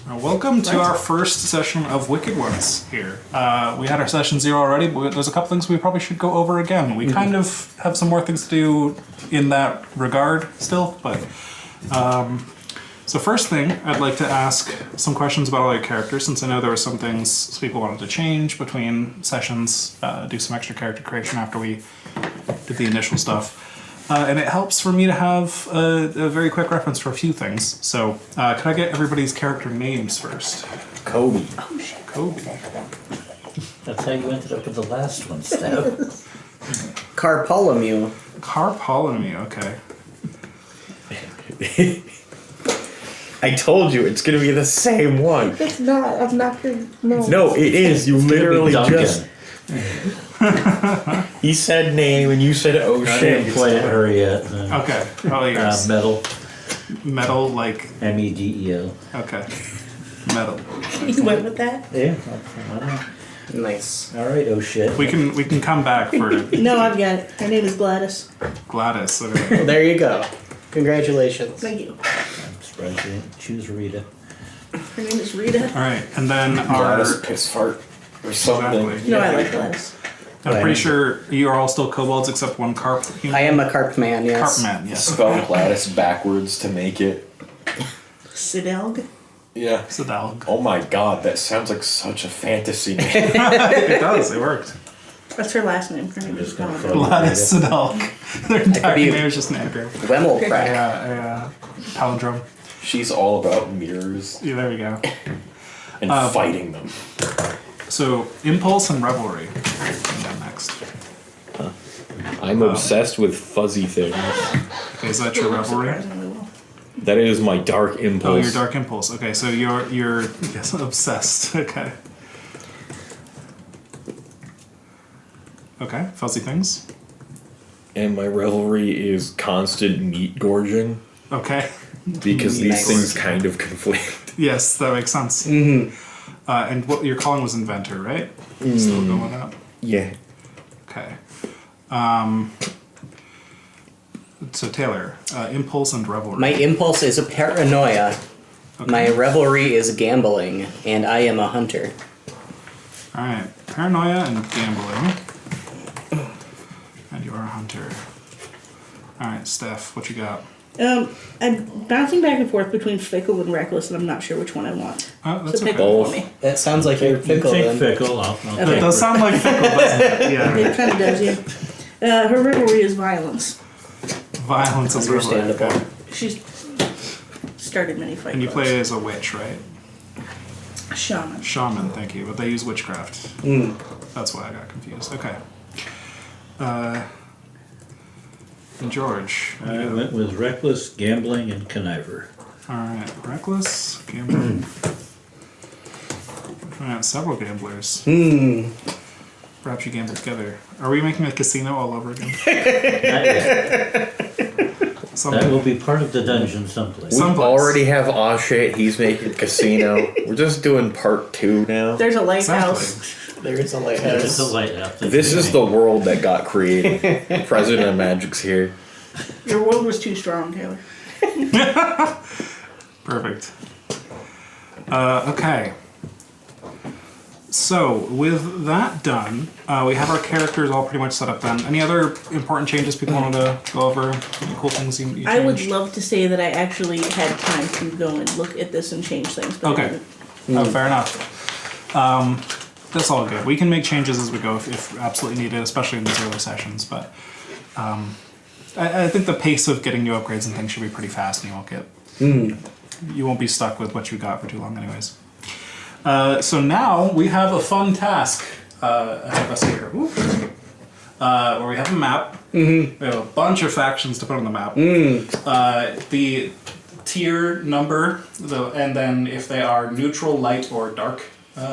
Welcome to our first session of Wicked Ones here. We had our session 0 already, but there's a couple things we probably should go over again. We kind of have some more things to do in that regard still, but... So first thing, I'd like to ask some questions about all your characters, since I know there were some things people wanted to change between sessions, do some extra character creation after we did the initial stuff. And it helps for me to have a very quick reference for a few things. So, could I get everybody's character names first? Kobe. Oh shit. Kobe. That's how you ended up with the last one, Steph. Carpolomew. Carpolomew, okay. I told you it's gonna be the same one. It's not. I'm not gonna. No. No, it is. You literally Duncan. just. He said name and you said oh I shit. didn't play it her yet. Okay, oh yes. Metal. Metal, like, MEDEL. okay. Metal. You went with that? Yeah. Why not? Nice. All right. Oh shit. We can come back for No, I've got it. Her name is Gladys. Gladys. Okay. Well, there you go. Congratulations. Thank you. I'm surprised you didn't choose Rita. Her name is Rita. All right, and then Gladys our... piss fart or something. Exactly. No, I like Gladys. I'm pretty sure you are all still kobolds except one carp human. I am a carp man, yes. Carp man, yes. Spell Gladys backwards to make it. Sidelg. Yeah. Sidalg. Oh my god, that sounds like such a fantasy name. It does, it worked. That's her last name. Her name is gonna Gladys. throw- Gladys Sidalg. Their entire be- name is just an anagram. Wemmelcrack. Yeah, palindrome. She's all about mirrors Yeah, there we go. and fighting them. So, Impulse and Revelry. And then next. I'm obsessed with fuzzy things. Okay, is that your Revelry? Surprisingly well. That is my dark Oh, impulse. your Dark Impulse. Okay, so you're yes, obsessed. Okay. Okay, fuzzy things. And my revelry is constant meat gorging Okay. because these Nice. things kind of conflict. Yes, that makes sense. Mm-hmm. And what your calling was Inventor, right? Still going up. Yeah. Okay. So Taylor, Impulse and Revelry. My impulse is a paranoia. My revelry is gambling, and I am a hunter. All right, Paranoia and Gambling. And you're a hunter. All right, Steph, what you got? I'm bouncing back and forth between fickle and reckless, and I'm not sure which one I want. Oh, that's So pick okay. one for me. That sounds like you're fickle Take then. fickle. I'll Okay. That take does sound like fickle, doesn't it? Yeah. It kind of does, yeah. Her revelry is violence. Violence is Revelry. Understandable. Okay. She's started many fight And you clubs. play as a witch, right? Shaman. Shaman, thank you. But they use witchcraft. That's why I got confused. Okay. And George. I went with reckless, gambling, and conniver. Alright, Reckless, Gambling. Alright, several gamblers. Perhaps you gamble together. Are we making a casino all over again? Not yet. Something. That will be part of the dungeon someplace. Some- We Someplace. already have Oshet, he's making casino. We're just doing part 2 now. There's a lighthouse. Exactly. There is a There's lighthouse. a lighthouse. This is the world that got created. President of Magic's here. Your world was too strong, Taylor. Perfect. Okay. So, with that done, we have our characters all pretty much set up then. Any other important changes people wanted to go over? Any cool things you I would changed? love to say that I actually had time to go and look at this and change things, but I Okay. didn't. Oh, fair enough. That's all good. We can make changes as we go if absolutely needed, especially in these early sessions. But I think the pace of getting new upgrades and things should be pretty fast, and you won't get you won't be stuck with what you got for too long, anyways. So now we have a fun task ahead of us here. Whoop. Where we have a map. We have a bunch of factions to put on the map. The tier number, and then if they are neutral, light, or dark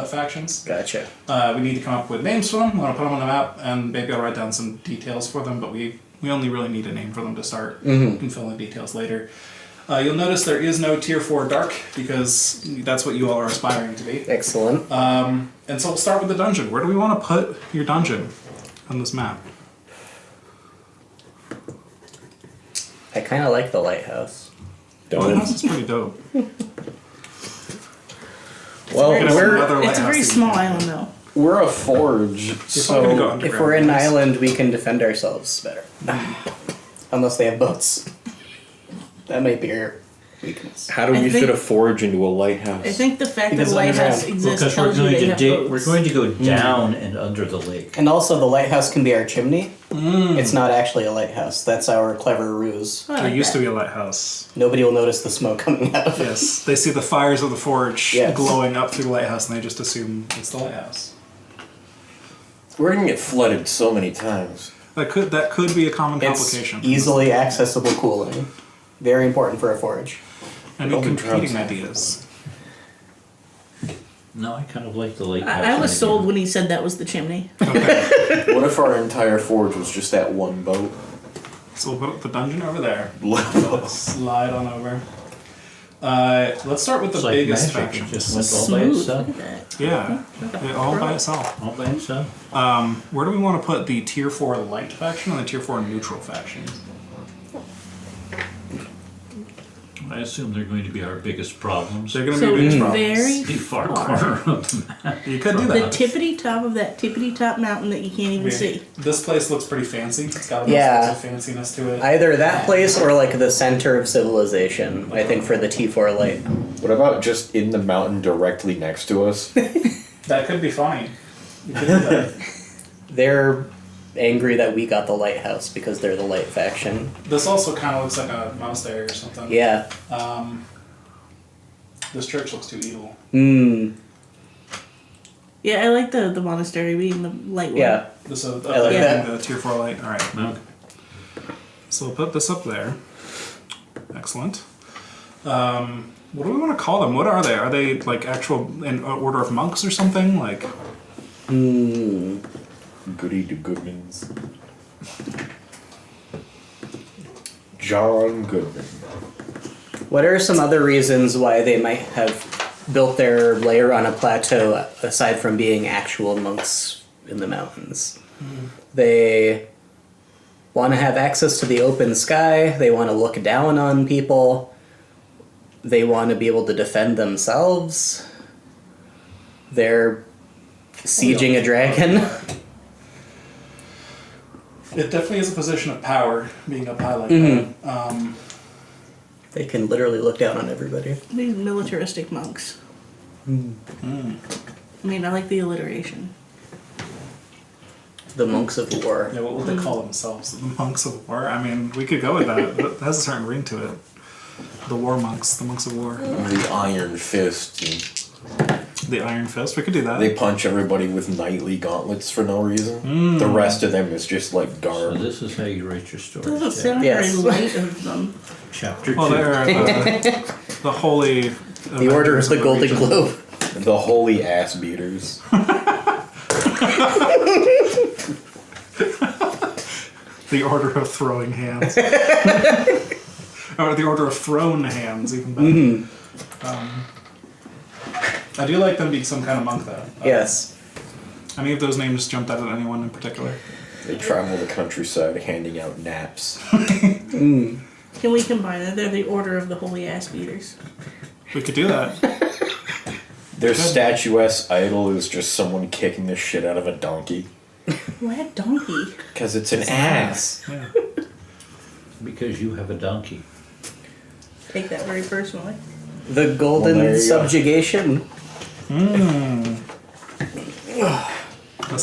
factions. Gotcha. We need to come up with names for them. I want to put them on the map, and maybe I'll write down some details for them, but we only really need a name for them to start. We can fill in details later. You'll notice there is no tier 4 dark, because that's what you all are aspiring to be. Excellent. And so we'll start with the dungeon. Where do we want to put your dungeon on this map? I kind of like the lighthouse. Lighthouse is pretty dope. Well, We're gonna have we're another It's a very lighthouse small that you island, though. we're a forge, probably gonna go so under- If we're in an island, we can defend ourselves better. Unless they have boats. That might be our weakness. how do I we think- fit a forge into a lighthouse? I think the fact that Because the lighthouse underground. exists Because we're tells you going they to have dig, we're boats. going to go down and under the lake. And also, the lighthouse can be our chimney. It's not actually a lighthouse. That's our clever ruse. I There like used to that. be a lighthouse. Nobody will notice the smoke coming out of it. Yes, they see the fires of the forge Yes. glowing up through the lighthouse, and they just assume it's the lighthouse. We're gonna get flooded so many times. That could be a common It's complication. easily accessible cooling. Very important for a forge. Any Building competing trucks. ideas? No, I kind of like the lake. I was sold when he said that was the chimney. Okay, What if our entire forge was just that one boat? so we'll put the dungeon over there. Level. Slide on over. Let's start with the It's like biggest magic. faction. It just went all by Smooth. itself. Look at that. Yeah, it all by itself. All by itself. Where do we want to put the tier 4 light faction and the tier 4 neutral faction? I assume they're going to be our biggest problems. They're going to So be big problems. very The far far. corner of the map. You could do The that. tippity top of that tippity top mountain that you can't even see. This place looks pretty fancy. It's got a Yeah. of fanciness to it. Either that place or like the center of civilization, I think, for the T4 light. What about just in the mountain directly next to us? That could be fine. You could do that. They're angry that we got the lighthouse because they're the light faction. This also kind of looks like a monastery or something. Yeah. This church looks too evil. Hmm. Yeah, I like the monastery being the light one. Yeah. This is I like that. the tier 4 light. All right. No. So we'll put this up there. Excellent. What do we want to call them? What are they? Are they like actual in order of monks or something? Like Hmm. Goody to Goodmans. John Goodman. What are some other reasons why they might have built their lair on a plateau aside from being actual monks in the mountains? They want to have access to the open sky, they want to look down on people, they want to be able to defend themselves, they're sieging a dragon. it definitely is a position of power, being up high like that. They can literally look down on everybody. These militaristic monks. I mean, I like the alliteration. The monks of war. Yeah, what would they call themselves? The monks of war? I mean, we could go with that. It has a certain ring to it. The war monks, the monks of war. The Iron Fist. The Iron Fist, we could do that. They punch everybody with knightly gauntlets for no reason. The rest of them is just like So garb. this is how you write your story. Doesn't sound Yes. very light of them. Chapter 2. well, they're the holy... The Order of the Golden Globe. The holy ass beaters. The Order of Throwing Hands. Or the Order of Thrown Hands, even better. I do like them being some kind of monk, though. Yes. Any of those names jumped out at anyone in particular? They travel the countryside handing out naps. Can we combine it? They're the Order of the Holy Ass Beaters. We could do that. Their statuesque idol is just someone kicking the shit out of a donkey. Why a donkey? Because it's an ass. Yeah. Because you have a donkey. Take that very personally. The golden Well, there you go. subjugation. That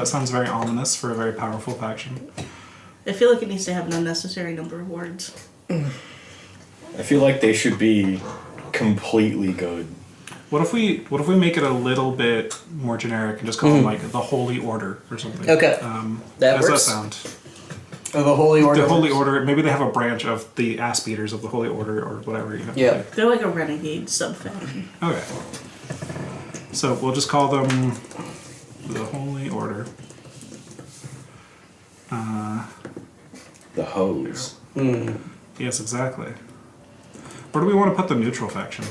sounds very ominous for a very powerful faction. I feel like it needs to have an unnecessary number of words. I feel like they should be completely good. What if we make it a little bit more generic and just call them like the Holy Order or something? Okay. That How does works. that sound? Oh, the Holy Order. The Holy works. Order. Maybe they have a branch of the ass beaters of the Holy Order or whatever. You have to Yeah. pick. They're like a renegade sub-faction. Okay. So we'll just call them the Holy Order. The hose. Yes, exactly. Where do we want to put the neutral faction?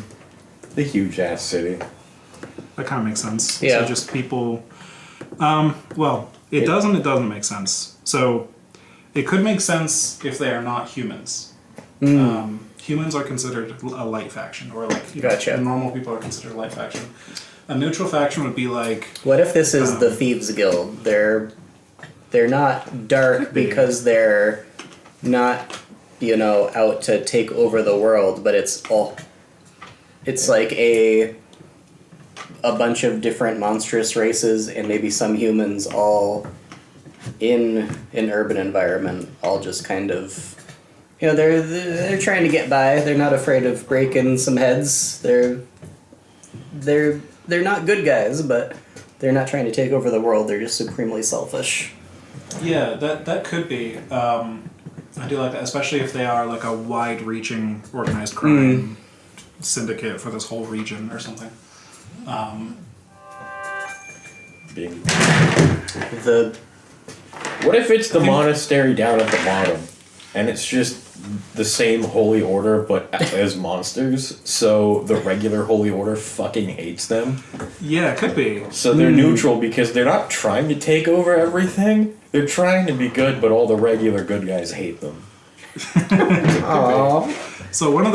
The huge ass city. That kind of makes sense. Yeah. So just people. Well, it does and it doesn't make sense. So it could make sense if they are not humans. humans are considered a light faction, or like Gotcha. normal people are considered a light faction. A neutral faction would be like What if this is the Thieves Guild? They're not dark because they're not, out to take over the world, but it's like a bunch of different monstrous races and maybe some humans all in an urban environment, all just kind of, they're trying to get by. They're not afraid of breaking some heads. They're not good guys, but they're not trying to take over the world. They're just supremely selfish. Yeah, that could be. I do like that, especially if they are like a wide-reaching organized crime syndicate for this whole region or something. Being. What if it's the monastery down at the bottom, and it's just the same holy order but as monsters? So the regular holy order fucking hates them. Yeah, it could be. So they're neutral because they're not trying to take over everything. They're trying to be good, but all the regular good guys hate them. Aww. So one of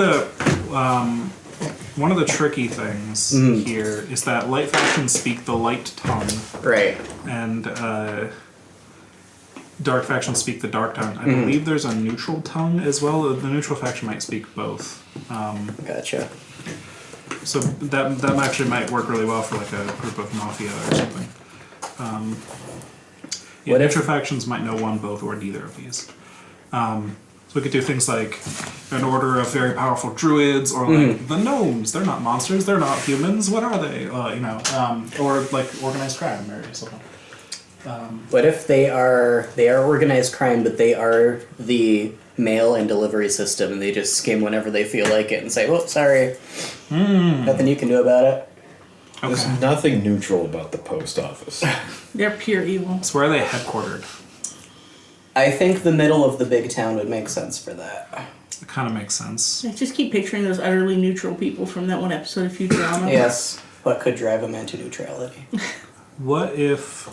the tricky things here is that light factions speak the light tongue, Right. and dark factions speak the dark tongue. I believe there's a neutral tongue as well. The neutral faction might speak both. Gotcha. So that actually might work really well for like a group of mafia or something. What if- neutral factions might know one, both, or neither of these. So we could do things like an order of very powerful druids, or like the gnomes. They're not monsters. They're not humans. What are they? Or like organized crime or something. What if they are organized crime, but they are the mail and delivery system, and they just skim whenever they feel like it and say, "Well, sorry, nothing you can do about it." Okay. There's nothing neutral about the post office. They're pure evil. So where are they headquartered? I think the middle of the big town would make sense for that. It kind of makes sense. I just keep picturing those utterly neutral people from that one episode of Futurama. Yes. What could drive a man to neutrality? What if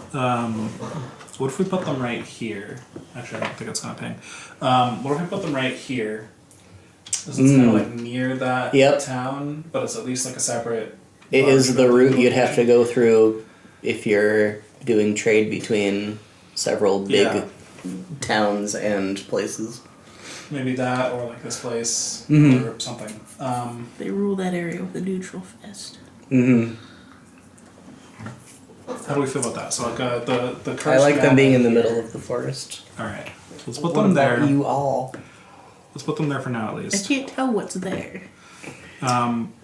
we put them right here? Actually, I don't think it's gonna ping. What if we put them right here? Because it's kind of like near that Yep. town, but it's at least like a separate. It large is the route you'd have to location. go through if you're doing trade between several big Yeah. towns and places. Maybe that, or like this place, or something. They rule that area with a neutral fist. Mm-hmm. How do we feel about that? So like the I curse like them map being in the here. middle of the forest. All right, let's put What them about there. you all? Let's put them there for now at I least. can't tell what's there.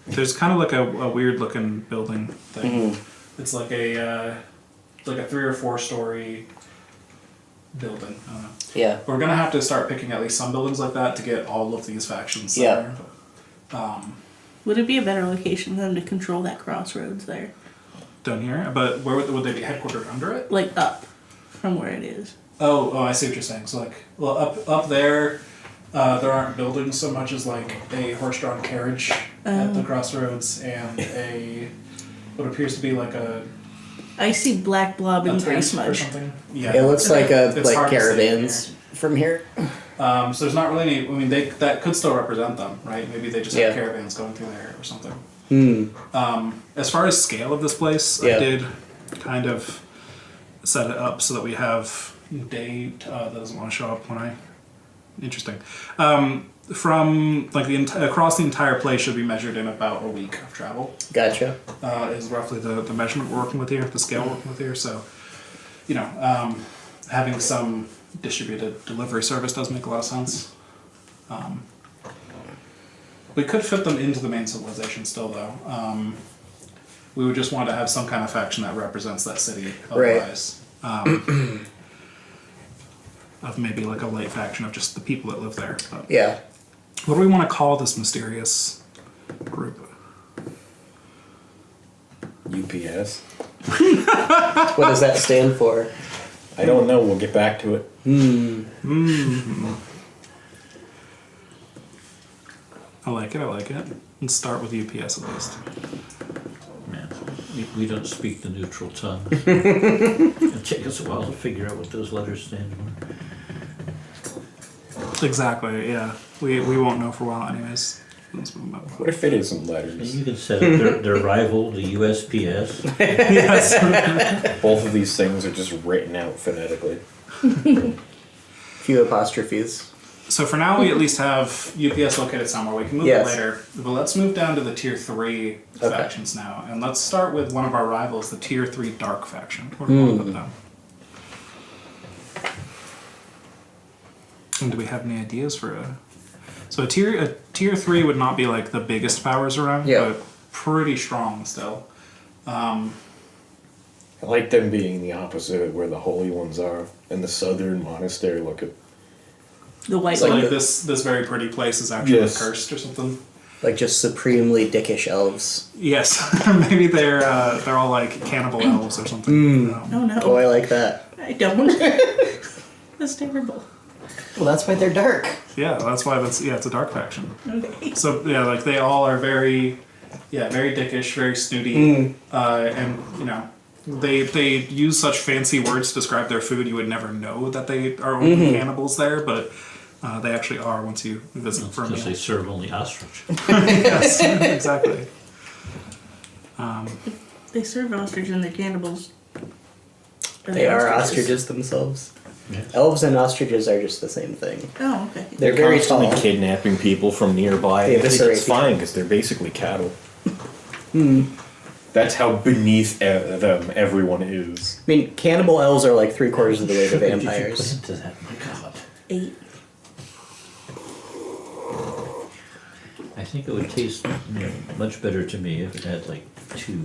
There's kind of like a weird looking building thing. It's like a 3 or 4 story building. I don't know. Yeah. We're gonna have to start picking at least some buildings like that to get all of these factions. Yeah. Somewhere. Would it be a better location for them to control that crossroads there? Down here, but where would they be headquartered under it? Like up from where it is. Oh, I see what you're saying. So like, well, up there, there aren't buildings so much as like a horse-drawn carriage at the crossroads and what appears to be like a I see black blob and gray tent or smudge. something. Yeah, It looks like It's hard to see caravans from here. So there's not really any. I mean, that could still represent them, right? Maybe they just Yeah. have caravans going through there or something. Hmm. As far as scale of this place, Yeah. I did kind of set it up so that we have day that doesn't want to show up when I. Interesting. From like across the entire place should be measured in about a week of travel. Gotcha. Is roughly the measurement we're working with here, the scale we're working with here. So, having some distributed delivery service does make a lot of sense. We could fit them into the main civilization still, though. We would just want to have some kind of faction that represents that city. Otherwise, of maybe like a light faction of just the people that live there. But Yeah. what do we want to call this mysterious group? UPS. What does that stand for? I don't know. We'll get back to it. I like it. Let's start with UPS at least. Man, we don't speak the neutral tongue. It'll take us a while to figure out what those letters stand for. Exactly. Yeah. We won't know for a while, anyways. Let's move up. What if it isn't And letters? you can set up their rival, the USPS. Yes. Both of these things are just written out phonetically. Few apostrophes. So for now, we at least have UPS located somewhere. We can move Yes. it later. But let's move down to the tier 3 Okay. factions now. And let's start with one of our rivals, the tier 3 dark faction. Where do we want to put them? And do we have any ideas for a... So a tier 3 would not be like the biggest powers around, Yeah. but pretty strong still. I like them being the opposite of where the holy ones are. In the southern monastery, look at The white So one. like this very pretty place is actually Yes. cursed or something. Like just supremely dickish elves. Yes, maybe they're all like cannibal elves or something. Oh no. Oh, I like that. I don't. That's terrible. Well, that's why they're dark. Yeah, that's why it's a dark faction. Okay. So yeah, like they all are very dickish, very snooty, and you know they use such fancy words to describe their food you would never know that they are only cannibals there, but they actually are once you visit for a Because they meal. serve only ostrich. Yes, exactly. They serve ostrich and they're cannibals. They are ostriches themselves. Yes. Elves and ostriches are just the same thing. Oh, okay. They're very constantly tall. kidnapping people from nearby. They I think eviscerate it's fine because they're basically cattle. That's how beneath them everyone is. I mean, cannibal elves are like 3/4 of the way to What did you vampires. put into that? My God. 8. I think it would taste much better to me if it had like 2.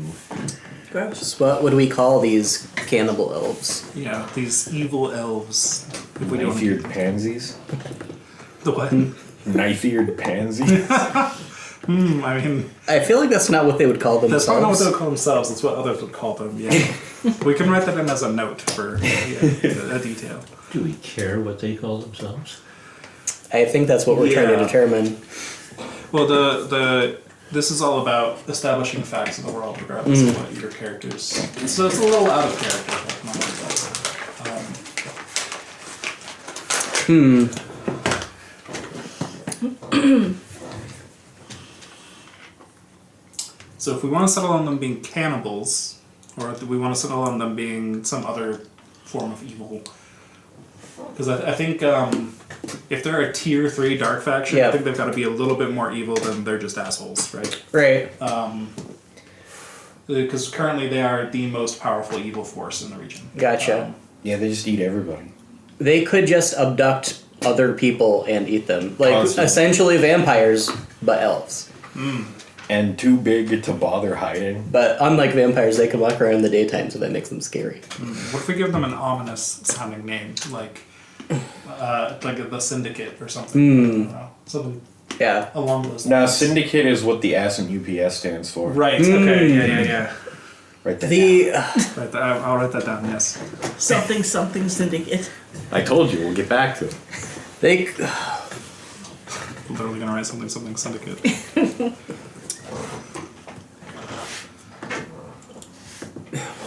Gross. So what would we call these cannibal elves? Yeah, these evil elves. If we don't Knife-eared pansies. the what? Knife-eared pansies. I mean, I feel like that's not what they would call that's themselves. not what they would call themselves. That's what others would call them. Yeah, we can write that in as a note for a detail. Do we care what they call themselves? I think that's what we're trying to Yeah. determine. Well, this is all about establishing facts in the world, regardless of what your characters. So it's a little out of character. Like normally does. So if we want to settle on them being cannibals, or do we want to settle on them being some other form of evil? Because I think if they're a tier 3 dark faction, Yeah. I think they've got to be a little bit more evil than they're just assholes, right? Right. Because currently they are the most powerful evil force in the region. Gotcha. Yeah, they just eat everybody. They could just abduct other people and eat them. Like, Constantly. essentially vampires, but elves. And too big to bother hiding. But unlike vampires, they can walk around in the daytime, so that makes them scary. What if we give them an ominous sounding name, like the Syndicate or something? I don't know. Something Yeah. along those lines. Now, syndicate is what the S in UPS stands for. Right. Okay. Yeah. Right there. The Right. I'll write that down. Yes. Something syndicate. I told you, we'll get back to it. they I'm literally gonna write something Syndicate.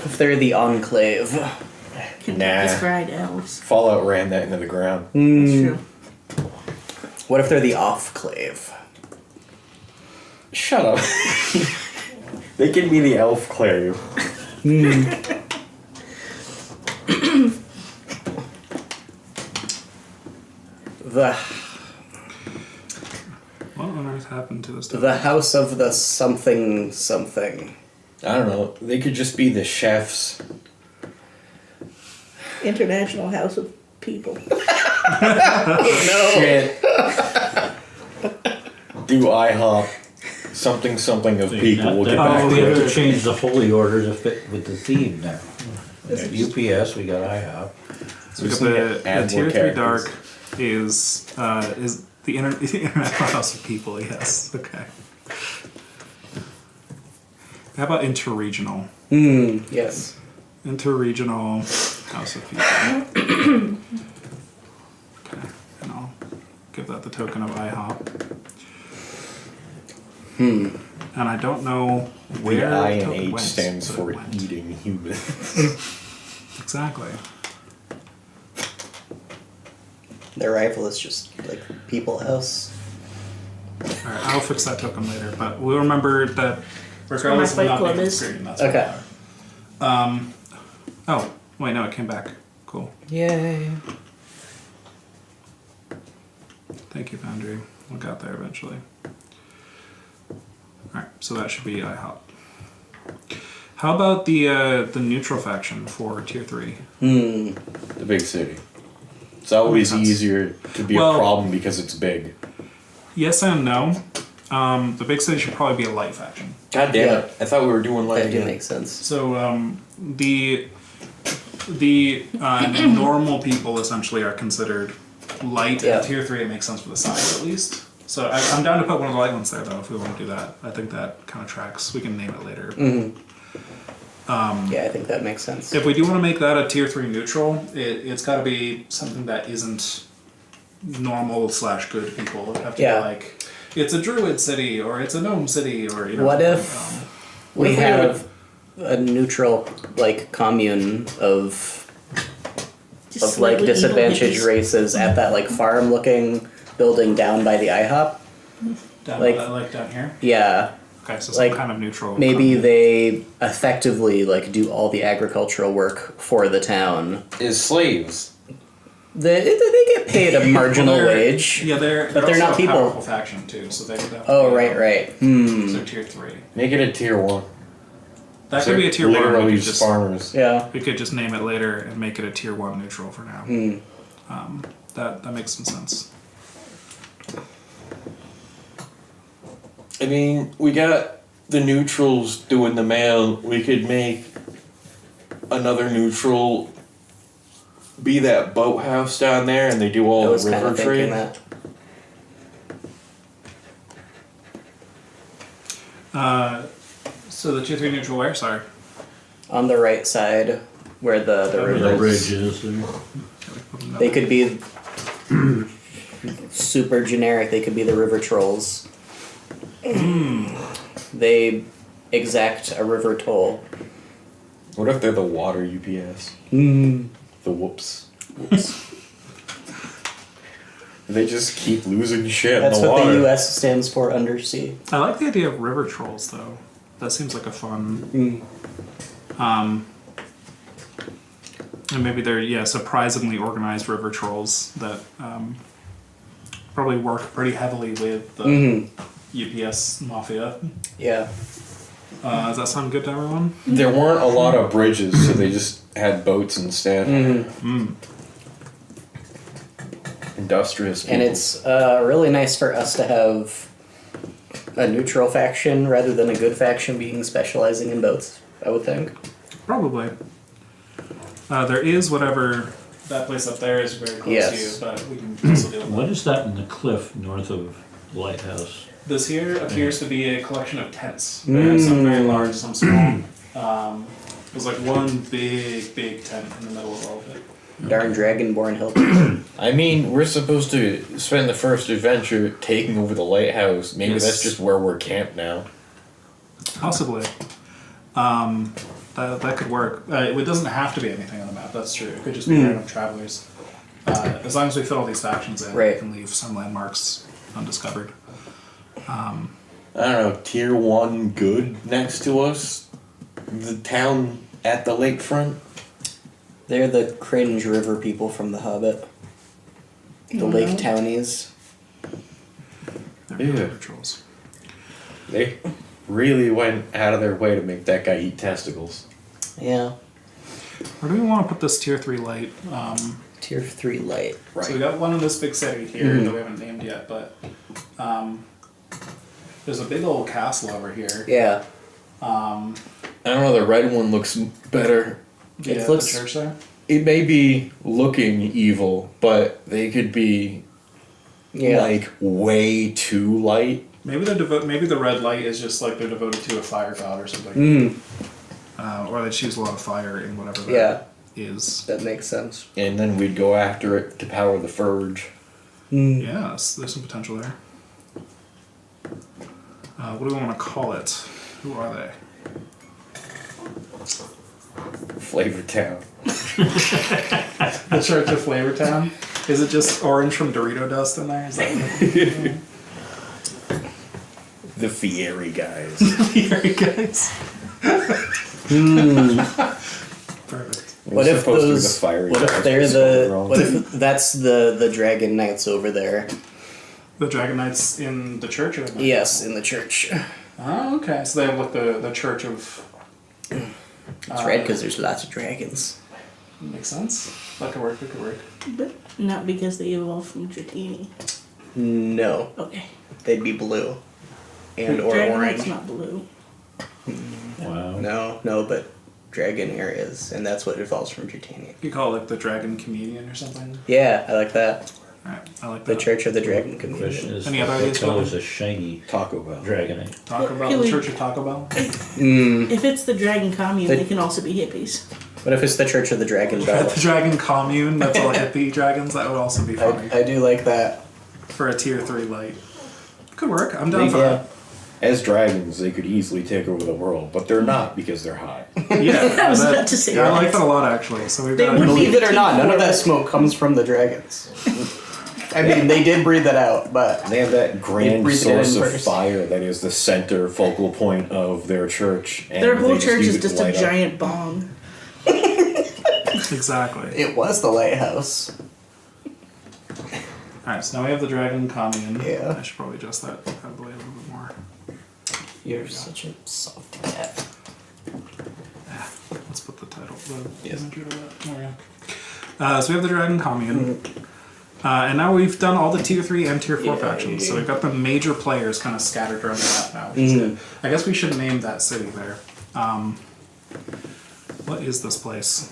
if they're the enclave. Kentucky's Nah. fried elves. Fallout ran that into the ground. That's true. What if they're the offclave? Shut up. They can be the elf clave. The What on earth happened to this? the house of the something something. I don't know. They could just be the chefs. International House of People. Shit. Do IHOP. Something of people. We'll get back Oh, We to have it. to change the holy order to fit with the theme now. We got UPS, we got IHOP. So we Just got need the to add tier more 3 characters. dark is the International House of People. Yes. Okay. How about interregional? Yes. Interregional House of People. Okay, and I'll give that the token of IHOP. And I don't know The where I the and token H went, stands but for it went. eating humans. Exactly. Their rival is just like People House. Alright, I'll fix that token later, but we'll remember that regardless where my of Fight not Club being is. screen, that's Okay. what we are. Oh, wait, no, it came back. Cool. Yay. Thank you, Foundry. We got there eventually. Alright, so that should be IHOP. How about the neutral faction for tier 3? The big city. It's always Makes sense. easier to be Well- a problem because it's big. Yes and no. The big city should probably be a light faction. God damn Yeah. it! I thought we were doing light That do again. make sense. So the normal people essentially are considered light. Yeah. And tier 3 it makes sense for the size at least. So I'm down to put one of the light ones there though if we want to do that. I think that kind of tracks. We can name it later. Yeah, I think that makes sense. If we do want to make that a tier 3 neutral, it's got to be something that isn't normal / good people. It'd have to Yeah. be like it's a druid city or it's a gnome city or you know. What if what we if we have have a neutral like commune of Just like slightly evil disadvantaged hippies. races at that like farm looking building down by the IHOP? down, like- like down here? Yeah. Okay, so like, some kind of neutral. Maybe they effectively like do all the agricultural work for the town. Is slaves. They get paid a marginal Well, they're- wage. Yeah, they're they're also not a people. powerful faction too, so they would have to Oh, be, right. So they're tier 3. Make it a tier 1. That could be a tier 1. Literally We could, just, farmers. Yeah. we could just name it later and make it a tier 1 neutral for now. That makes some sense. I mean, we got the neutrals doing the mail. We could make another neutral be that boathouse down there and they do I all was the kind river of thinking trade. that. So the tier 3 neutral where? Sorry. On the right side where the The river bridge is. is there. They could be super generic. They could be the river trolls. They exact a river toll. What if they're the water UPS? The whoops. They just keep losing shit That's in the what water. the US stands for, undersea. I like the idea of river trolls though. That seems like a fun. And maybe they're surprisingly organized river trolls that probably work pretty heavily with the UPS mafia. Yeah. Does that sound good to everyone? There weren't a lot of bridges, so they just had boats instead. Industrious people. And it's really nice for us to have a neutral faction rather than a good faction being specializing in boats, I would think. Probably. There is whatever that place up there is very close Yes. to you, but we can also deal with What that. is that in the cliff north of the lighthouse? This here appears to be a collection of tents. There's some very large, some small. There's like one big tent in the middle of all of it. Darn Dragonborn Hilton. I mean, we're supposed to spend the first adventure taking over the lighthouse. Maybe Yes. that's just where we're camped now. Possibly. That could work. It doesn't have to be anything on the map, that's true. It could just be random travelers. As long as we fit all these factions in, Right. we can leave some landmarks undiscovered. I don't know, tier 1 good next to us? The town at the lakefront? They're the cringe river people from The Hobbit. The Lake Townies. They're Yeah. river trolls. They really went out of their way to make that guy eat testicles. Yeah. Where do we want to put this tier 3 light? Tier 3 light. So we got one in this big city here that we haven't named yet, but there's a big old castle over here. Yeah. I don't know, the red one looks better. Yeah, looks- the church there. It may be looking evil, but they could be Yeah. like way too light. Maybe maybe the red light is just like they're devoted to a fire god or something. Or they choose a lot of fire in whatever that Yeah. is. That makes sense. And then we'd go after it to power the Furge. Yeah, there's some potential there. What do we want to call it? Who are they? Flavor Town. The Church of Flavortown? Is it just orange from Dorito dust in there? Is that The Fieri guys. here, guys? Perfect. What if supposed to be the those? fiery What if guys, they're but spelled the? wrong. What if that's the Dragon Knights over there? The Dragon Knights in the church? Or the Yes, in the church. Oh, okay. So they have like the church of. It's red because there's lots of dragons. Makes sense. That could work. That could work. But not because they evolved from Dratini. No, Okay. they'd be blue, and or Dragon orange. Knight's not blue. Wow. No, but dragon areas, and that's what evolves from Dratini. You call it like the Dragon Comedian or something. Yeah, I like that. Alright, I like The that. Church of the Dragon Question Comedian. is, Any other what ideas, color Bob? is a shiny Taco Bell. dragonite? Taco Bell, Really? the Church of Taco Bell. If it's the Dragon Commune, The- they can also be hippies. What if it's the Church of the Dragon Bell? The Dragon Commune, that's all hippie dragons. That would also be funny. I do like that. For a tier 3 light. Could work. I'm down for Yeah. As dragons, they could easily take over the world, but they're not because they're hot. that. Yeah, I was about to say I like that. that a lot actually. So we've They got would be Believe it or not, none of that Forest. smoke comes from the dragons. I mean, they did breathe it out, but They have that grand breathed it in source of first. fire that is the center focal point of their church. And Their they whole just church use is it to just a light up. giant bomb. exactly. it was the lighthouse. Alright, so now we have the Dragon Commune. Yeah. I should probably adjust that probably a little bit more. You're such a soft cat. Let's put the title, the Yes. imagery to that. There we go. So we have the Dragon Commune. And now we've done all the tier 3 and tier 4 Yeah, factions. So yeah. we've got the major players kind of scattered around the map now, which is good. I guess we should name that city there. What is this place?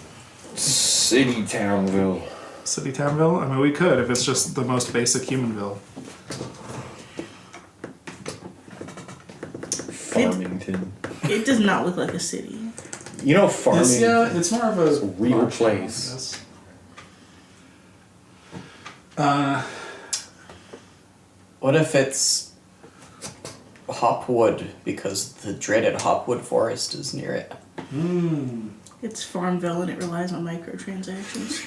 City Townville. City Townville? I mean, we could if it's just the most basic humanville. Farmington. It does not look like a city. You know, Farmington. Yeah, it's more of a real large town, I place. guess. What if it's Hopwood because the dreaded Hopwood Forest is near it? It's Farmville and it relies on microtransactions.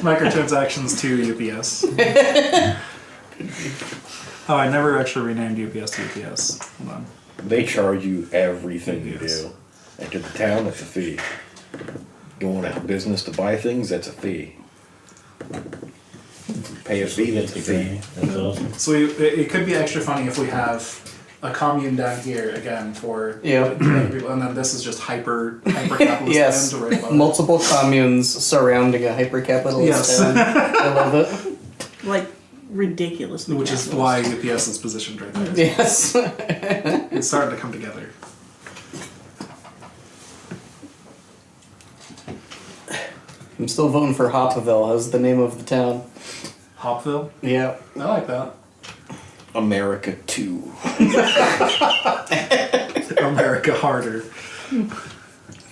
Microtransactions to UPS. Oh, I never actually renamed UPS to UPS. Hold on. They charge you everything you Yes. do. Enter the town, that's a fee. Going out of business to buy things, that's a fee. Pay a fee, that's a fee. That's awesome. So it could be extra funny if we have a commune down here again for Yeah. the people, and then this is just hyper capitalist Yes, land right above it. multiple communes surrounding a hyper-capitalist Yes. town. I love it. Like, ridiculously. Which is why UPS is positioned right there. Yes. It's starting to come together. I'm still voting for Hopville as the name of the town. Hopville? Yeah. I like that. America 2. America harder.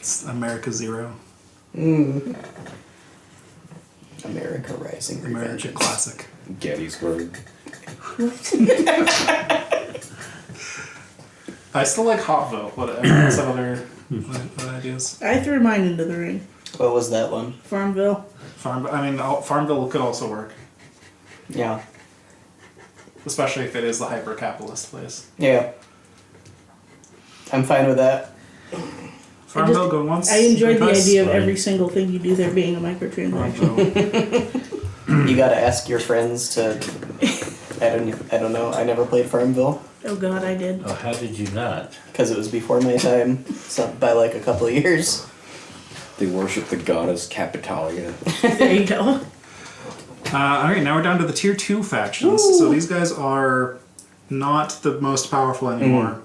It's America Zero. America Rising America Revengeance. Classic. Gettysburg. I still like Hopville. What else have other ideas? I threw mine into the ring. What was that one? Farmville. Farmville could also work, Yeah. especially if it is the hyper capitalist place. Yeah. I'm fine with that. Farmville going once. I enjoyed the twice. idea of Fine. every single thing you do there being a microtransaction. Farmville. You gotta ask your friends to. I don't know. I never played Farmville Oh god, I did. Oh, how did you not? because it was before my time, so by like a couple of years. They worship the goddess Capitalia. There you go. Alright, now we're down to the tier 2 factions. So these guys are not the most powerful anymore,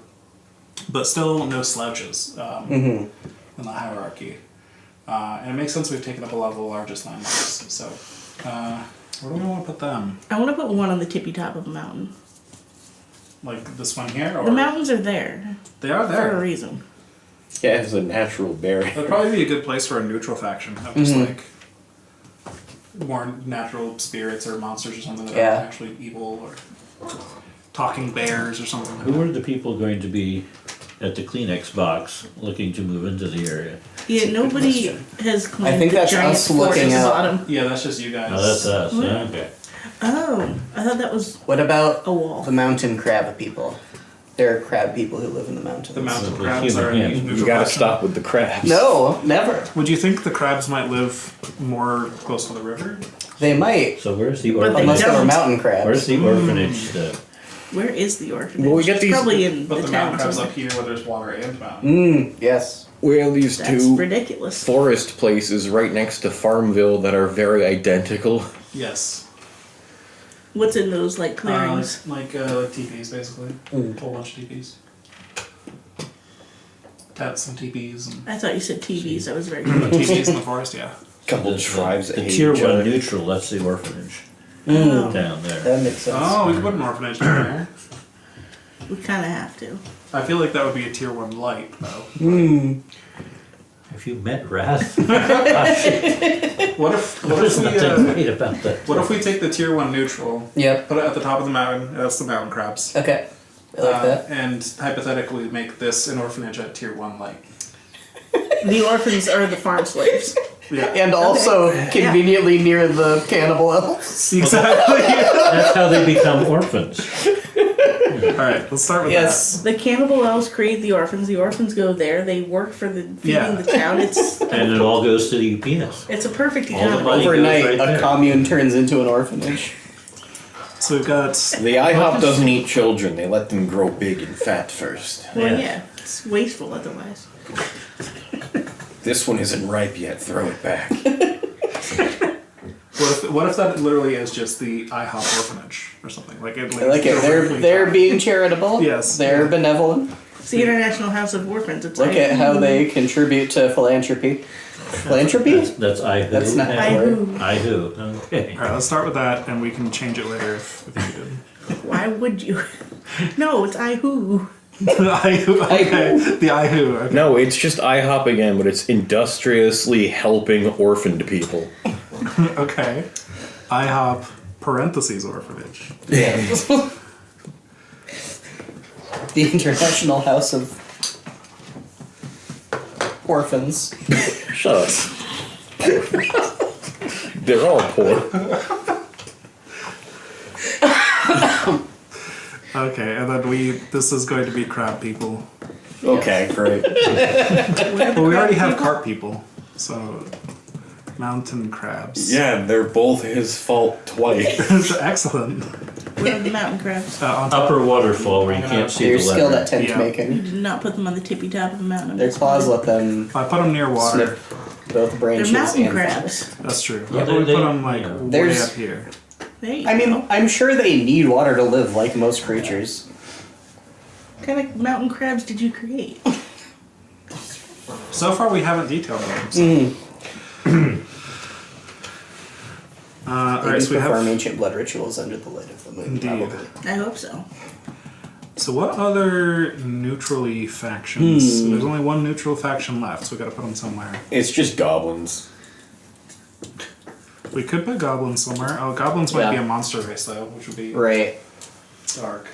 but still no slouches in the hierarchy. And it makes sense we've taken up a lot of the largest landmarks. So, where do we want to put them? I want to put one on the tippy top of a mountain. Like this one here? Or The mountains are there They are for a there. reason. Yeah, it's a natural barrier. That'd probably be a good place for a neutral faction. Have just like more natural spirits or monsters or something that Yeah. are actually evil, or talking bears or something. Who are the people going to be at the Kleenex box, looking to move into the area. Yeah, nobody has claimed I think the that's giant us fort looking at the out. bottom. Yeah, that's just you guys. Oh, that's us. What? Okay. Oh, I thought that was What about a wall. the mountain crab people? There are crab people who live in the mountains. The mountain The crabs human are in hand. neutral You gotta faction. stop with the crabs. No, never. Would you think the crabs might live more close to the river? They might, So where's the But they orphanage? unless they were don't. mountain crabs. Where's the orphanage? Where is the orphanage? Well, we get It's these- probably in But the the town mountain crabs somewhere. up here where there's water and mountain. Yes. We have these That's two ridiculous. forest places right next to Farmville that are very identical. Yes. What's in those like clearings? Like teepees, basically. A whole bunch of teepees. Tents and teepees and I thought you said TVs. That was very teepees in the forest. Yeah. Couple tribes that The hate tier each one other. neutral, that's the orphanage Oh, down there. That makes sense. Oh, we could put an orphanage down there. we kind of have to. I feel like that would be a tier 1 light, though. Have you met Wrath? What if There's we nothing great about that. what if we take the tier 1 neutral, Yep. put it at the top of the mountain? That's the mountain crabs. Okay. I like that. And hypothetically make this an orphanage at tier 1 light. The orphans are the farm slaves. Yeah. And also conveniently near the cannibal elves. Exactly. That's how they become orphans. All right, let's start with Yes. The cannibal elves create the orphans. The orphans go there. They work for the feeding Yeah. the town. It's And it all goes to the UPS. it's a perfect All the economy. money- Overnight, goes right a there. commune turns into an orphanage. that. So we've got The IHOP doesn't eat children, they let them grow big and fat first. Well, Yeah. yeah, it's wasteful otherwise. This one isn't ripe yet, throw it back. what if that literally is just the IHOP orphanage or something like it? I like it. They're being charitable. Yes. They're benevolent. It's the International House of Orphans. It's Look like, at how they contribute to philanthropy. Philanthropy? That's I who. That's not I a word. who? I who. Okay. All right, let's start with that, and we can change it later if needed. Why would you? No, it's I who. The IHU. Okay. The IHU. Okay. No, it's just IHOP again, but it's industriously helping orphaned people. Okay. IHOP parentheses orphanage. Yeah. The International House of Orphans. Shut up. They're all poor. Okay, and then this is going to be crab people. Okay, great. Well, we already have carp people, so mountain crabs. Yeah, they're both his fault twice. Excellent. Where are the mountain crabs? On top. Upper waterfall where you can't see They're the skilled lever. at tent Yeah. You making. did not put them on the tippy top of the mountain. Their claws let them I put them near water. snip both branches They're mountain and crabs. That's true. Yeah, but we they- put them like yeah. way There's- up here. There you I mean, go. I'm sure they need water to live like most creatures. What kind of mountain crabs did you create? So far, we haven't detailed them. So. All They right, do so we perform have. ancient blood rituals under the light of the moon. Indeed. Probably. I hope so. So what other neutrally factions? There's only one neutral faction left, so we got to put them somewhere. It's just goblins. We could put goblins somewhere. Oh, goblins might be Yeah. a monster race though, which would be Right. dark.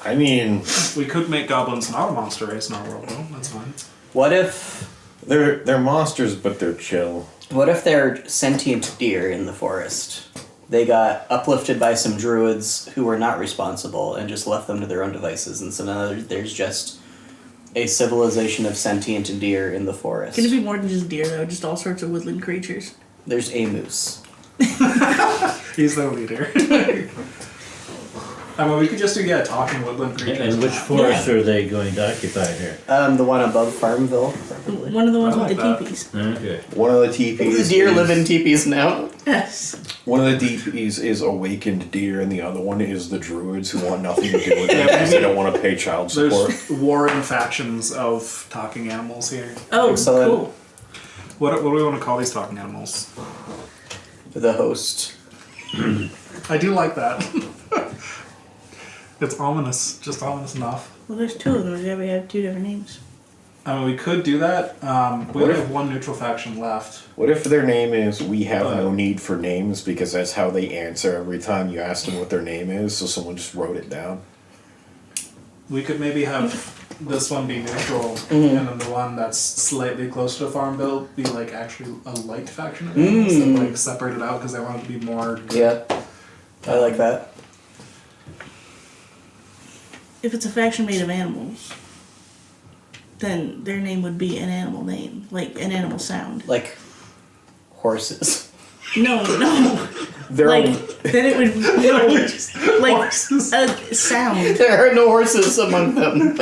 I mean, We could make goblins not a monster race in our world though. That's fine. What if they're monsters, but they're chill. they're sentient deer in the forest? They got uplifted by some druids who were not responsible and just left them to their own devices, and so now there's just a civilization of sentient deer in the forest. Can it be more than just deer though? Just all sorts of woodland creatures. There's a moose. He's the leader. I mean, we could just do talking woodland creatures. And which forest are they going to occupy here? The one above Farmville. One of the ones I with the like that. teepees. Okay. One of the teepees. The deer is- live in teepees now. Yes. One of the teepees is awakened deer, and the other one is the druids who want nothing to do with it Yeah, because they don't want to pay child support. There's warring factions of talking animals here. Oh, Excellent. cool. What do we want to call these talking animals? The host. I do like that. It's ominous, just ominous enough. Well, there's two of them. Yeah, we have two different names. I mean, we could do that. We What only if- have one neutral faction left. What if their name is "We have no Uh. need for names" because that's how they answer every time you ask them what their name is, so someone just wrote it down. We could maybe have this one be neutral, and then the one that's slightly closer to Farm Bill be like actually a light faction of animals that like separated out because they wanted to be more. Yeah. I like that. If it's a faction made of animals, then their name would be an animal name, like an animal sound. Like horses. No. They're Like then it would like a sound. There are no horses among them.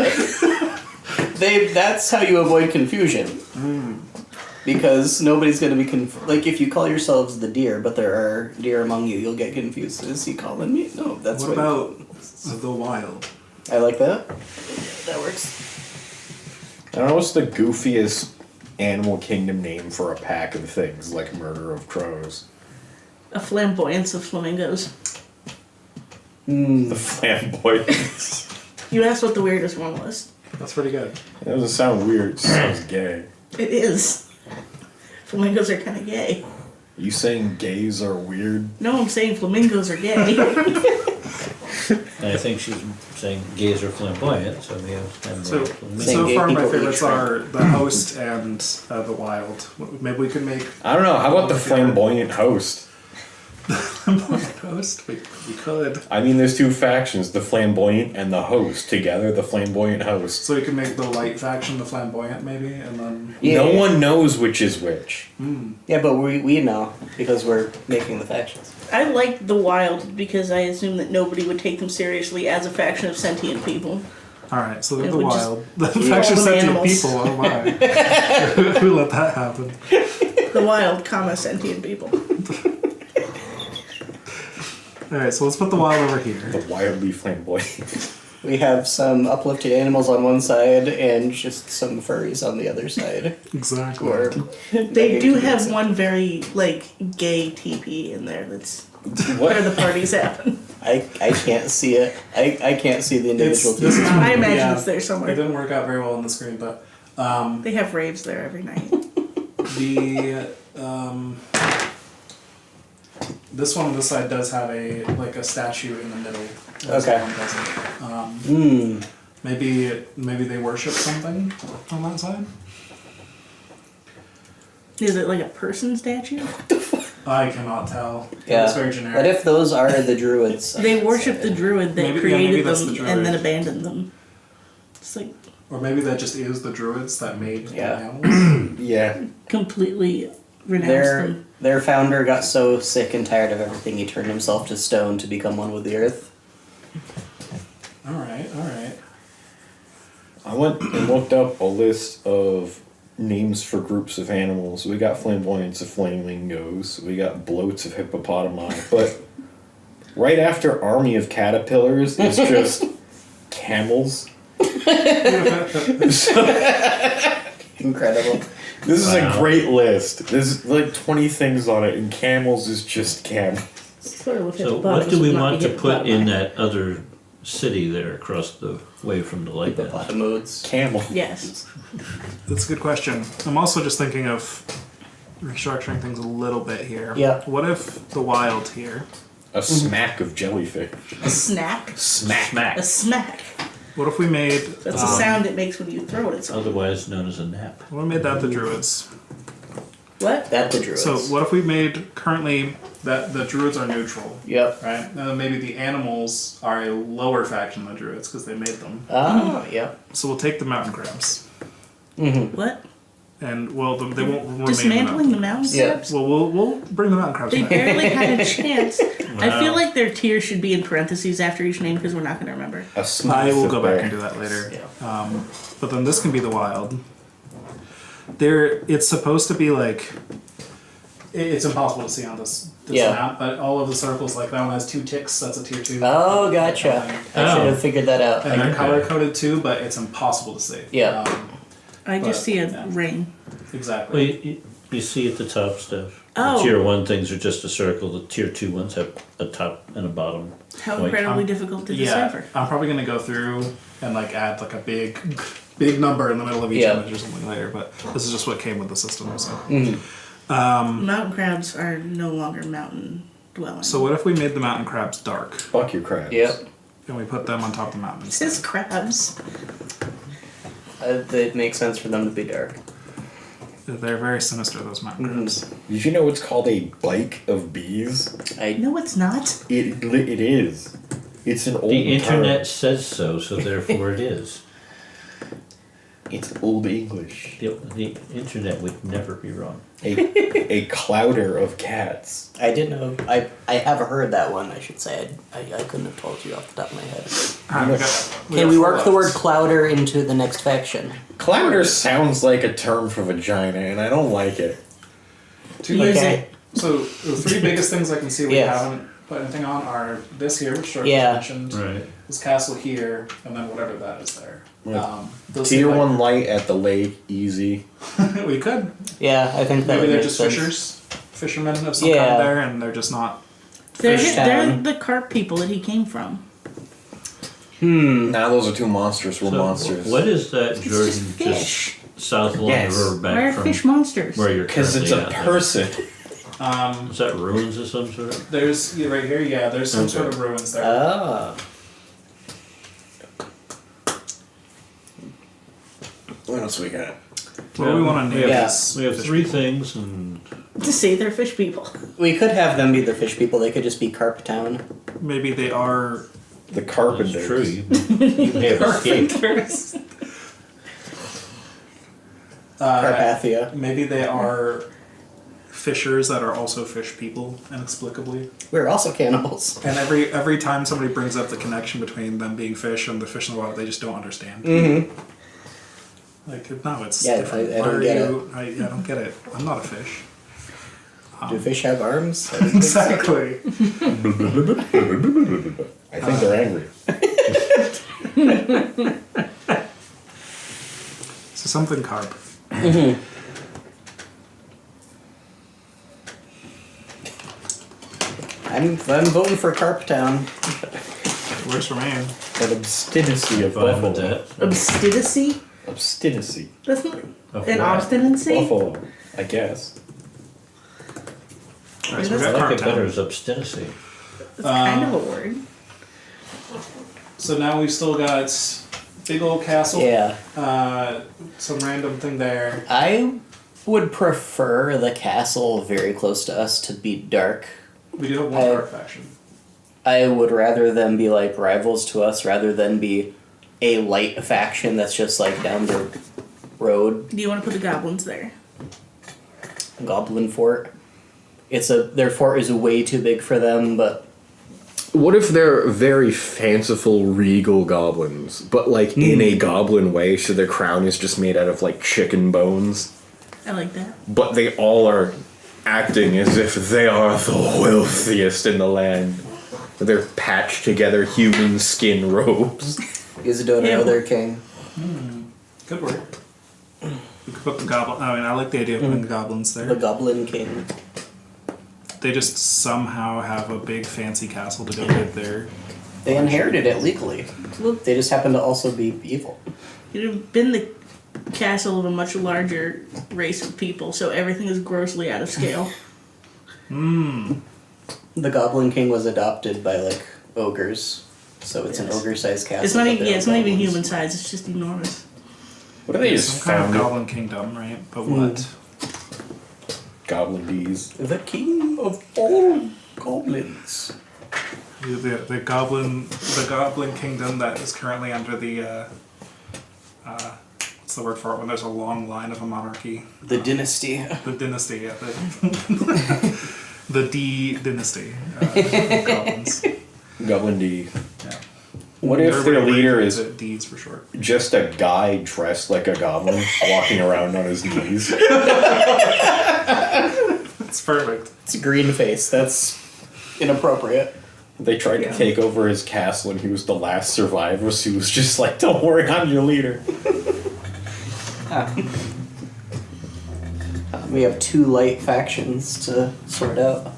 That's how you avoid confusion. Because nobody's going to be like if you call yourselves the deer, but there are deer among you, you'll get confused. Is he calling me? No, that's What about the wild? I like that. That works. I don't know what's the goofiest animal kingdom name for a pack of things like Murder of Crows. A flamboyance of flamingos. The flamboyance. You asked what the weirdest one was. That's pretty good. It doesn't sound weird, it sounds gay. It is. Flamingos are kind of gay. You saying gays are weird? No, I'm saying flamingos are gay. And I think she's saying gays are flamboyant, so we have So, flamingo. so gay far my people eat favorites shrimp. are the host and the wild. Maybe we could make I don't know, how about the flamboyant host? host. We could. I mean, there's two factions, the flamboyant and the host. Together, the flamboyant host. So we could make the light faction the flamboyant, maybe, and then Yeah. No one knows which is which. Yeah, but we know because we're making the factions. I like the wild because I assume that nobody would take them seriously as a faction of sentient people. all right. So they're It the would just wild. The all faction them sentient animals. people. Oh my! Who let that happen? The wild, sentient people. All right. So let's put the wild over here. The wildly flamboyant. We have some uplifted animals on one side and just some furries on the other side. Exactly. Or They do have one very gay teepee in there. That's where the parties happen. I can't see it. I can't see the individual This is pieces. I imagine yeah, it's there It somewhere. didn't work out very well on the screen, but They have raves there every night. the this one on this side does have a statue in the middle. This Okay. one doesn't. Maybe they worship something on that side. Is it like a person statue? I cannot tell. Yeah. It's very generic. What if those are the druids? They worship the druid that Maybe- yeah, created maybe that's them the druid. and then abandoned them. It's like Or maybe that just is the druids that made Yeah. the animals. Yeah. completely renounced Their them. their founder got so sick and tired of everything, he turned himself to stone to become one with the earth. All right. I went and looked up a list of names for groups of animals. We got flamboyants of flamingos. We got bloats of hippopotami. But right after army of caterpillars is just camels. Incredible. This is a Wow. great list. There's like 20 things on it, and camels is just camels. Sort of So what do we want to put in that other city there across the way from the lighthouse? Hippopotamodes. Camel. Yes. That's a good question. I'm also just thinking of restructuring things a little bit here. Yeah. What if the wild here? A smack of jellyfish. A snap. Smack. A smack. What if we made? That's the sound it makes when you throw it at someone. Otherwise known as a nap. What if we made that the druids? What? That the druids. So what if we made currently that the druids are neutral, Yep. right? And then maybe the animals are a lower faction than the druids because they made them. Oh, yep. So we'll take the mountain crabs, What? and they won't remain. Dismantling the mountain Yeah. crabs? Well, we'll bring the mountain crabs They back. barely had a chance. I feel Wow. like their tiers should be in parentheses after each name because we're not going to remember. A smooth I will go back bear. and do that later. Yeah. But then this can be the wild. It's supposed to be like. It's impossible to see on this Yeah. map, but all of the circles, like that one has 2 ticks, that's a tier 2. Oh, gotcha. I should have figured that out. And they're Okay. color coded too, but it's impossible to see. Yeah. I just But, see a yeah. ring. Exactly. Well, you see at the top stuff. Oh. The tier 1 things are just a circle. The tier 2 ones have a top and a bottom. How Like, incredibly difficult to Yeah, decipher. I'm probably gonna go through and add a big number in the middle of each Yeah. image or something later. But this is just what came with the system. So, Mountain crabs are no longer mountain dwelling. so what if we made the mountain crabs dark Fuck your crabs. Yep. and we put them on top of the mountain? It says crabs. It makes sense for them to be dark. They're very sinister, those mountain groups. Did you know it's called a bike of bees? No, it's not. It is. It's an old The internet term. says so, so therefore it is. It's Old English. The internet would never be wrong. A clouder of cats. I didn't know. I have heard that one. I should say. I couldn't have told you off the top of my head. Can we work the word clouder into the next faction? Clouder sounds like a term for vagina, and I don't like it. Okay. So the three biggest things I can see we Yes. haven't put anything on are this here, which George Yeah. mentioned, Right. this castle here, and then whatever that is there. Those Tier seem like- 1 light at the lake, easy. we could. Yeah, I think that Maybe would they're make just sense. fishers, fishermen of some Yeah. kind there, and they're just not. They're Fish they're town. the carp people that he came from. Now those are two monsters. We're So, monsters. what is that, It's Jordan? just fish. South along Yes. the river back Why are from fish monsters? where you're Because it's a currently at, person. Is that ruins of some sort? There's right here, yeah. There's some sort of ruins there. Ah. What else we got? What do we want to name Yeah. this? We have three things, and To say they're fish people. We could have them be the fish people. They could just be Carp Town. Maybe they are The that's carpenters. true. You may have escaped. carpenters. Carpathia. Maybe they are fishers that are also fish people, inexplicably. We're also cannibals. And every time somebody brings up the connection between them being fish and the fish in the water, they just don't understand. Mm-hmm. Like, no, it's Yeah, different. I don't get I don't get it. I'm not a fish. Do fish have arms? I don't think so. Exactly. I think they're angry. So something carp. I'm voting for Carp Town. Works for me. An obstinacy of Fine with buffalo. that. Obstinacy? Obstinacy. That's not Of an what? obstinacy? Buffalo, I guess. Alright, so we That's got I carp like it better town. as obstinacy. That's kind of a word. So now we've still got big old castle. Yeah. Some random thing there. I would prefer the castle very close to us to be dark. We do have one dark faction. I would rather them be like rivals to us rather than be a light faction that's just like down the road. Do you want to put the goblins there? Goblin Fort. Their fort is way too big for them, but What if they're very fanciful, regal goblins, but like in a goblin way, so their crown is just made out of like chicken bones, I like that. but they all are acting as if they are the wealthiest in the land. They're patched together human skin robes. Isidona, Yeah. their king. Good work. We could put the goblin. I mean, I like the idea of putting the goblins The there. Goblin King. They just somehow have a big fancy castle to go with their. They inherited it legally. They just happen to also be evil. It would have been the castle of a much larger race of people, so everything is grossly out of scale. The Goblin King was adopted by like ogres, so it's an Yes. ogre-sized castle. It's not but even. they Yeah, are it's not even goblins. human size. It's just enormous. What are they just Some kind of found? goblin kingdom, right? But what? Goblin bees. The king of all goblins. The goblin kingdom that is currently under the. What's the word for it when there's a long line of a monarchy? The dynasty. The dynasty, yeah. The D dynasty. Of goblins. Goblin D. Yeah. What if their Everybody leader refers is to D's for short. just a guy dressed like a goblin, walking around on his knees? It's perfect. It's a green face. That's inappropriate. They tried Yeah. to take over his castle, and he was the last survivor. So he was just like, "Don't worry, I'm your leader." We have two light factions to sort out.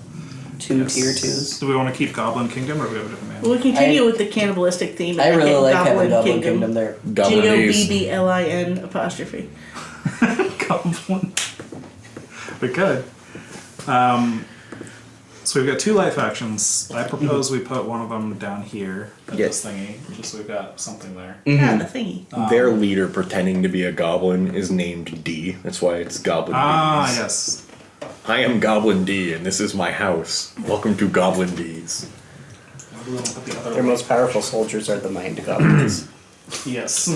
Two tier twos. Do we want to keep Goblin Kingdom or do we have a different name? We'll continue I- with the cannibalistic theme. I and really get like having Goblin Kingdom there. Goblinese. Gobblin apostrophe. Goblin. We could. So we've got two life actions. I propose we put one of them down here at Yes. this thingy, just so we've got something there. Ah, the thingy. Their leader pretending to be a goblin is named D. That's why it's Goblin Ah, D's. yes. I am Goblin D, and this is my house. Welcome to Goblin D's. Where do we want to put the other Their one? most powerful soldiers are the mind goblins. Yes.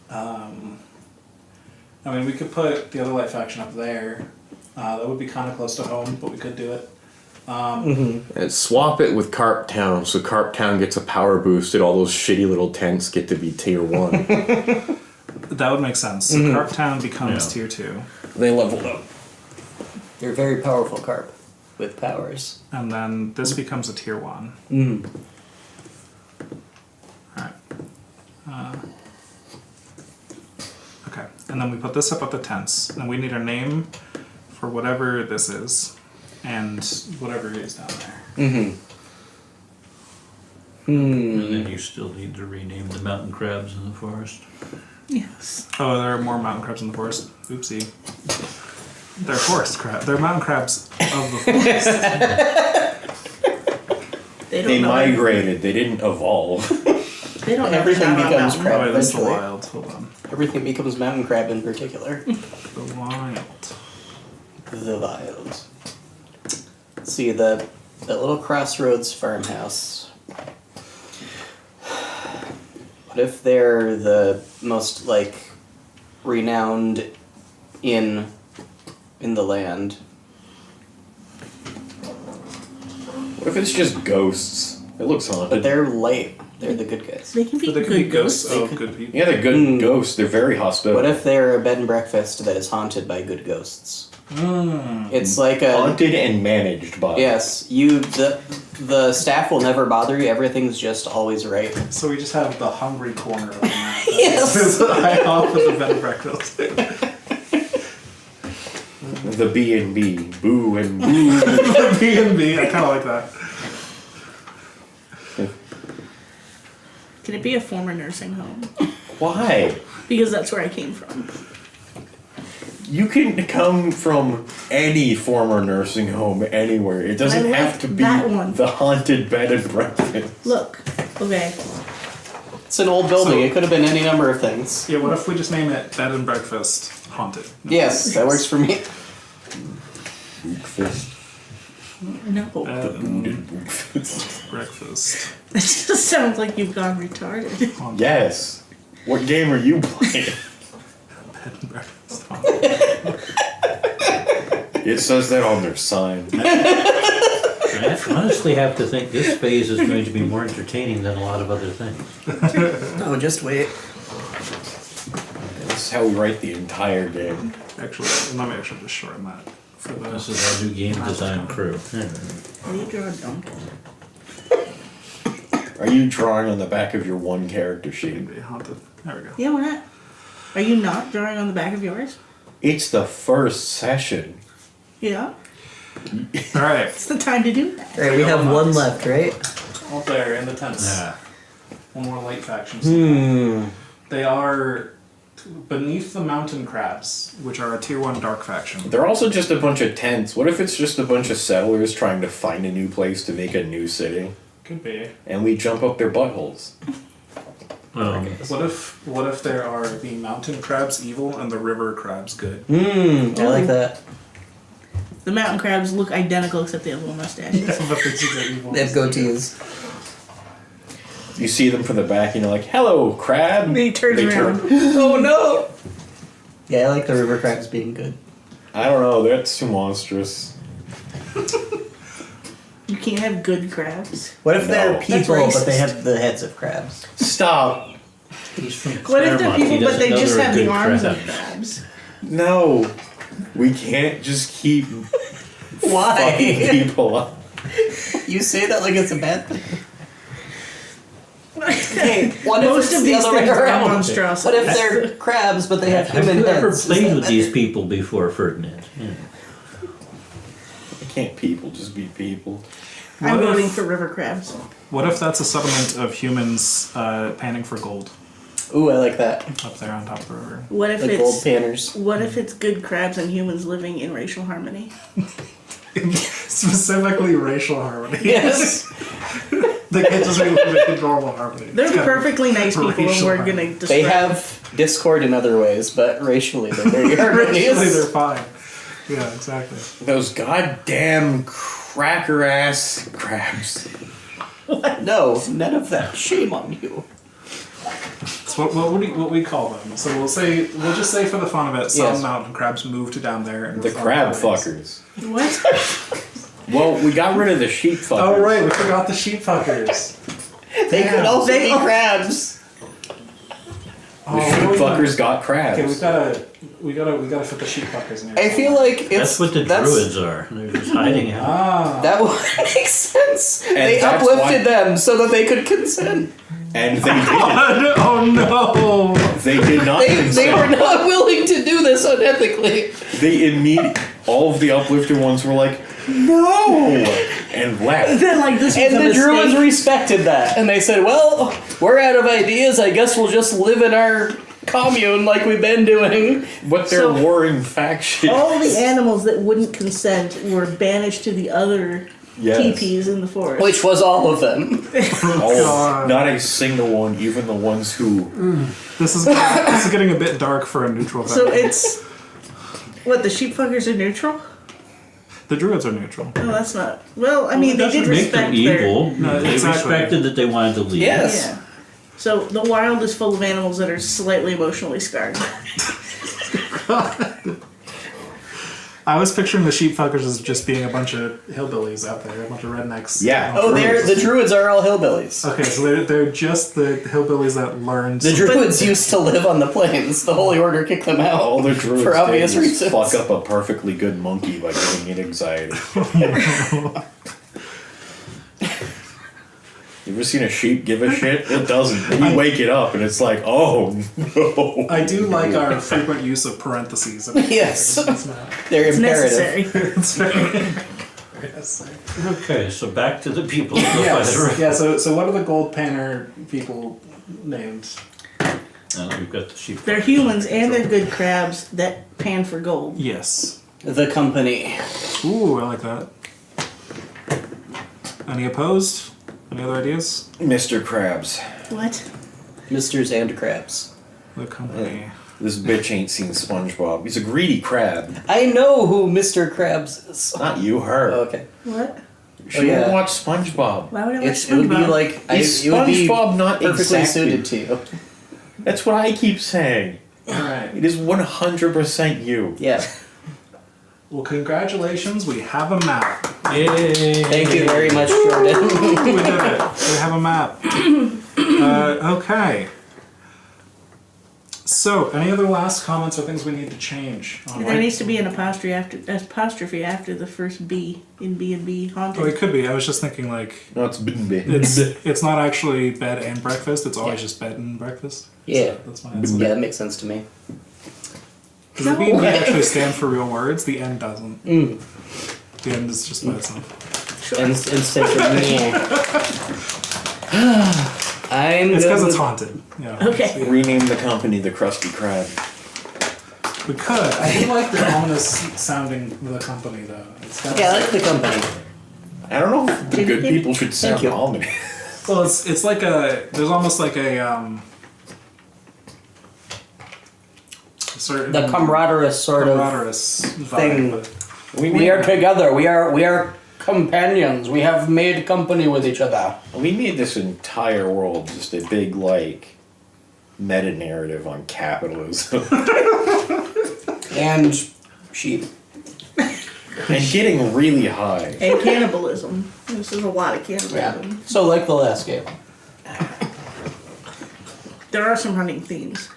I mean, we could put the other light faction up there. That would be kind of close to home, but we could do it. And swap it with Carp Town, so Carp Town gets a power boost, and all those shitty little tents get to be tier 1. That would make sense. So Carp Town becomes tier 2. They leveled up. They're very powerful carp with powers. And then this becomes a tier 1. Alright. Okay. And then we put this up at the tents. And we need a name for whatever this is. And whatever is down there. And then you still need to rename the mountain crabs in the forest. Yes. Oh, there are more mountain crabs in the forest. Oopsie. They're forest crabs. They're mountain crabs of the forest. They don't They know. migrated. They didn't evolve. They don't know Everything how to becomes mountain. crab Oh, this is the eventually. wild. Hold on. Everything becomes mountain crab in particular. The wild. The wild. See the little crossroads farmhouse. What if they're the most like renowned inn in the land? What if it's just ghosts? It looks But haunted. they're light. They're the good guys. They can be But they good could be ghosts. ghosts of good people. Yeah, they're good ghosts. They're very hospitable. What if they're a bed and breakfast that is haunted by good ghosts? It's like a haunted and managed by? yes. The staff will never bother you. Everything's just always right. So we just have the hungry corner of the map. Yes. This is high off of the bed and breakfast. The B&B. Boo and boo. B&B. I kind of like that. Can it be a former nursing home? Why? Because that's where I came from. You can come from any former nursing home anywhere. It doesn't I like have to be that one. the haunted bed and breakfast. Look. Okay. It's an old building. So- It could have been any number of things. Yeah, what if we just name it Bed and Breakfast Haunted? Yes, that works for me. Breakfast. No. Bed and Breakfast It just sounds like you've gone retarded. Haunted. Yes. What game are you playing? Bed and Breakfast Haunted. It says that on their sign. I honestly have to think this phase is going to be more entertaining than a lot of other things. Oh, just wait. This is how we write the entire game. Actually, let me actually just shorten that for the. This is our new game design crew. How do you draw a donkey? Are you drawing on the back of your one character sheet? B&B Haunted. There we go. Yeah, why not? Are you not drawing on the back of yours? It's the first session. Yeah. All right. It's the time to do that. Alright, we have one left, right? Out there in the tents. Yeah. One more light faction. They are beneath the mountain crabs, which are a tier 1 dark faction. They're also just a bunch of tents. What if it's just a bunch of settlers trying to find a new place to make a new city? Could be. And we jump up their buttholes. What if there are the mountain crabs evil and the river crabs good? I like that. The mountain crabs look identical except they have little mustaches. But this is the evil. They have goatees. You see them from the back and you're like, hello, crab. And he turns They around. Oh no! Yeah, I like the river crabs being good. I don't know, that's too monstrous. You can't have good crabs. What if they're No. people That's but they racist. have the heads of crabs? Stop. He's from What if they're Claremont. He people but doesn't they know just they're a have the good arms crab. of crabs? No. We can't just keep fucking Why? people up. You say that like it's a bad thing. Hey, what if Most it's of the these other way things are around? monstrosities. What if they're crabs but they have Have human you heads? ever Is played that with better? these people before, Ferdinand? Yeah. Can't people just be people? I'm What if- voting for river crabs. What if that's a settlement of humans panning for gold Ooh, I like that. up there on top of the river? What if Like gold it's panners. what if it's good crabs and humans living in racial harmony? Specifically racial harmony. Yes. They can't just make normal harmony. They're It's gotta be perfectly nice people, and racial we're harmony. gonna describe. They have discord in other ways, but racially they're very Racially, they're harmonious. fine. Yeah, exactly. Those goddamn cracker ass crabs. No, none of that. Shame on you. So what we call them? So we'll just say for the fun of it, some Yes. mountain crabs moved down there. And The formed crab colonies. fuckers. What? Well, we got rid of the sheep fuckers. Oh right, we forgot the sheep fuckers. They could also They- be crabs. Oh, The sheep fuckers got crabs. Okay, we gotta fit the sheep fuckers in here. I feel like it's That's what the druids are. They're just hiding out. Ah, That would make sense. They that's uplifted why- them so that they could consent. And they did. oh no! They did not They consent. were not willing to do this unethically. They all of the uplifted ones were like, no, and left. Then like this was And a the druids mistake. respected that. And they said, well, we're out of ideas. I guess we'll just live in our commune like we've been doing. But they're So- warring factions. All the animals that wouldn't consent were banished to the other Yes. teepees in the forest. Which was all of them. All, not a single one, even the ones who. This is getting a bit dark for a neutral. So family. it's what the sheep fuckers are neutral. The druids are neutral. No, that's not. Well, I mean, It they doesn't did make them respect their. evil. No, They exactly. respected that they wanted to leave. Yes. Yeah. So the wild is full of animals that are slightly emotionally scarred. I was picturing the sheep fuckers as just being a bunch of hillbillies out there, a bunch of rednecks. Yeah. Oh, the druids are all hillbillies. Okay, so they're just the hillbillies that learned. The druids used to live on the plains. The Holy Order kicked them out. All the druids For obvious did was reasons. fuck up a perfectly good monkey by giving it anxiety. You ever seen a sheep give a shit? It doesn't. And you wake it up and it's like, oh no. I do like our frequent use of parentheses. Yes. It's not. They're It's imperative. necessary. It's very. Yes. Okay, so back to the people. of the Yes. Federation. Yeah. So what are the gold panner people named? We've got the sheep. They're humans and they're good crabs that pan for gold. Yes. The company. Ooh, I like that. Any opposed? Any other ideas? Mr. Krabs. What? Misters and crabs. The company. This bitch ain't seen SpongeBob. He's a greedy crab. I know who Mr. Krabs is. Not you, her. Okay. What? She yeah. won't watch SpongeBob. Why would I watch It would be SpongeBob? like Is it would be SpongeBob not perfectly exactly- suited to you. That's what I keep saying. All right. It is 100% you. Yeah. Well, congratulations. We have a map. Yay! Thank you very much, Jordan. We did it. We have a map. Okay. So, any other last comments or things we need to change? on There needs to be an apostrophe after the first B in B&B haunted. Oh, it could be. I was just thinking like No, it's been it's not actually bed and breakfast. It's always Yeah. just bed and breakfast. Yeah. That's my answer. Yeah, that makes sense to me. Because the B and B actually stand for real words. The N doesn't. The N is just by itself. Instead of I'm It's because good it's with- haunted. Yeah. Okay. Rename the company the Krusty Krab. We could. I do like the ominous sounding the company though. It's got Yeah, I like the company. I don't know if the good people should sound you. ominous. Well, it's like a. There's almost like a certain The camaraderie sort of camaraderie thing. vibe. but- we are together. We are companions. We have made company with each other. We made this entire world just a big, like, meta narrative on capitalism. And sheep. and getting really high. And cannibalism. This is a lot of Yeah. cannibalism. So like the last game. There are some running themes.